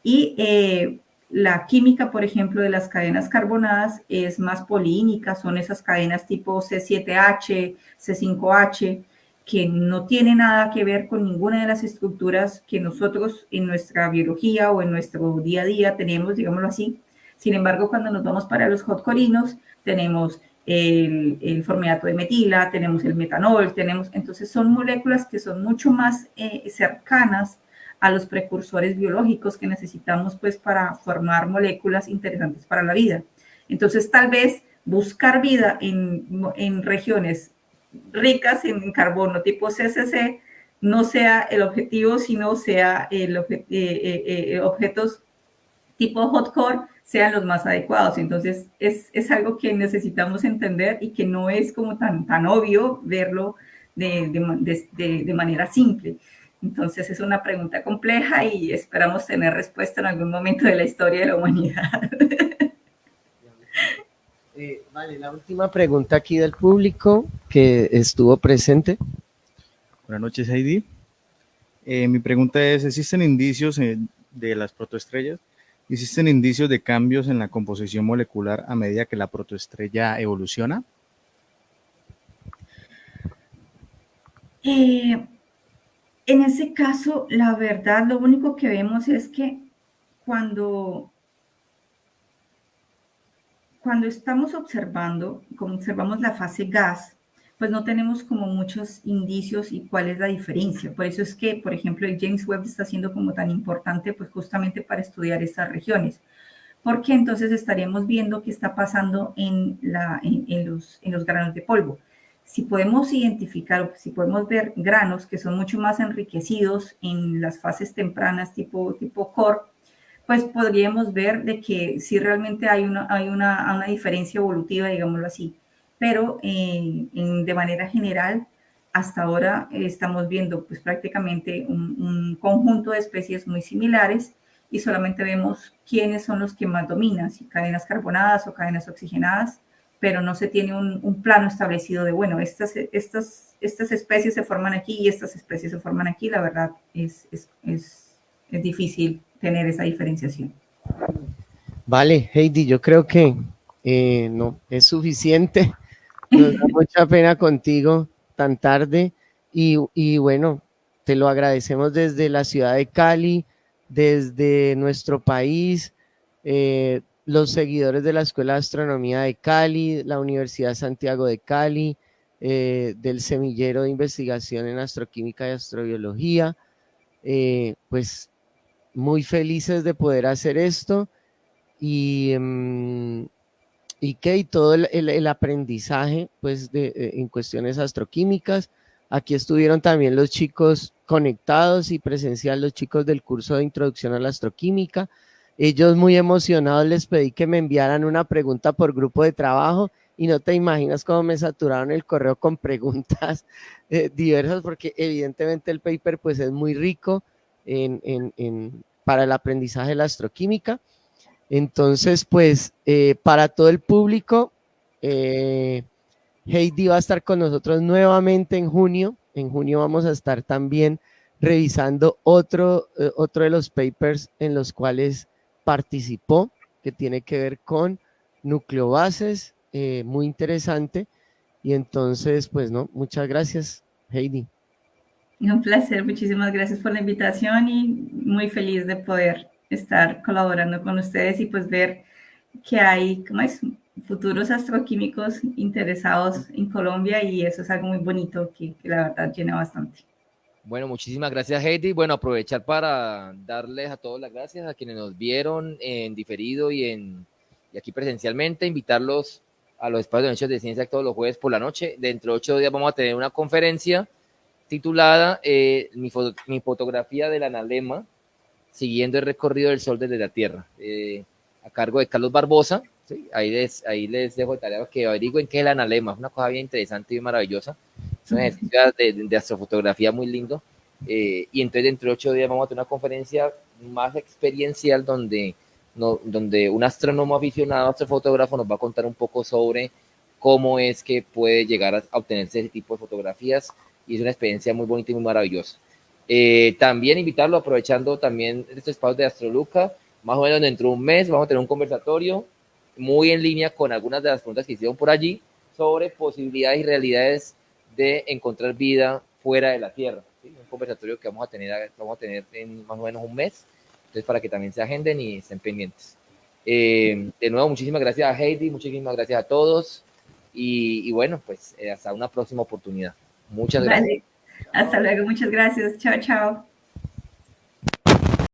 Y la química, por ejemplo, de las cadenas carbonadas es más poliínica, son esas cadenas tipo C7H, C5H, que no tiene nada que ver con ninguna de las estructuras que nosotros en nuestra biología o en nuestro día a día tenemos, digámoslo así. Sin embargo, cuando nos vamos para los hot corinos, tenemos el formidato de metila, tenemos el metanol, entonces son moléculas que son mucho más cercanas a los precursores biológicos que necesitamos pues para formar moléculas interesantes para la vida. Entonces tal vez buscar vida en regiones ricas en carbono tipo CCC no sea el objetivo, sino sea objetos tipo hot core sean los más adecuados. Entonces es algo que necesitamos entender y que no es como tan obvio verlo de manera simple. Entonces es una pregunta compleja y esperamos tener respuesta en algún momento de la historia de la humanidad. Vale, la última pregunta aquí del público que estuvo presente. Buenas noches, Heidi. Mi pregunta es, ¿existen indicios de las protoestrellas? ¿Existen indicios de cambios en la composición molecular a medida que la protoestrella evoluciona? En ese caso, la verdad, lo único que vemos es que cuando estamos observando, como observamos la fase gas, pues no tenemos como muchos indicios y cuál es la diferencia. Por eso es que, por ejemplo, el James Webb está siendo como tan importante, pues justamente para estudiar estas regiones. Porque entonces estaríamos viendo qué está pasando en los granos de polvo. Si podemos identificar o si podemos ver granos que son mucho más enriquecidos en las fases tempranas tipo core, pues podríamos ver de que sí realmente hay una diferencia evolutiva, digámoslo así. Pero de manera general, hasta ahora estamos viendo pues prácticamente un conjunto de especies muy similares y solamente vemos quiénes son los que más dominan, si cadenas carbonadas o cadenas oxigenadas, pero no se tiene un plano establecido de, bueno, estas especies se forman aquí y estas especies se forman aquí. La verdad es difícil tener esa diferenciación. Vale, Heidi, yo creo que no es suficiente. Nos da mucha pena contigo tan tarde y bueno, te lo agradecemos desde la ciudad de Cali, desde nuestro país, los seguidores de la Escuela de Astronomía de Cali, la Universidad Santiago de Cali, del Semillero de Investigación en Astroquímica y Astrobiología, pues muy felices de poder hacer esto y y todo el aprendizaje pues en cuestiones astroquímicas. Aquí estuvieron también los chicos conectados y presencial, los chicos del curso de introducción a la astroquímica. Ellos muy emocionados les pedí que me enviaran una pregunta por grupo de trabajo y no te imaginas cómo me saturaron el correo con preguntas diversas, porque evidentemente el paper pues es muy rico para el aprendizaje de la astroquímica. Entonces, pues, para todo el público, Heidi va a estar con nosotros nuevamente en junio. En junio vamos a estar también revisando otro de los papers en los cuales participó, que tiene que ver con nucleobases, muy interesante. Y entonces, pues, no, muchas gracias, Heidi. Un placer, muchísimas gracias por la invitación y muy feliz de poder estar colaborando con ustedes y pues ver que hay, ¿cómo es? Futuros astroquímicos interesados en Colombia y eso es algo muy bonito que la verdad llena bastante. Bueno, muchísimas gracias, Heidi. Bueno, aprovechar para darles a todos las gracias a quienes nos vieron en diferido y aquí presencialmente, invitarlos a los espacios de Noches de Ciencia todos los jueves por la noche. Dentro de 8 días vamos a tener una conferencia titulada mi fotografía del analema, siguiendo el recorrido del Sol desde la Tierra, a cargo de Carlos Barbosa. ¿Sí? Ahí les dejo de tarea que averigüen qué es el analema. Es una cosa bien interesante y maravillosa. Es un ejercicio de astrofotografía muy lindo. Y entonces dentro de 8 días vamos a tener una conferencia más experiencial donde un astrónomo aficionado, astrofotógrafo, nos va a contar un poco sobre cómo es que puede llegar a obtenerse ese tipo de fotografías, y es una experiencia muy bonita y muy maravillosa. También invitarlo, aprovechando también estos espacios de Astroluca, más o menos dentro de un mes vamos a tener un conversatorio muy en línea con algunas de las preguntas que hicieron por allí sobre posibilidades y realidades de encontrar vida fuera de la Tierra. ¿Sí? Un conversatorio que vamos a tener en más o menos un mes, entonces para que también se agenden y estén pendientes. De nuevo, muchísimas gracias a Heidi, muchísimas gracias a todos y bueno, pues hasta una próxima oportunidad. Muchas gracias. Vale, hasta luego, muchas gracias. Chao, chao.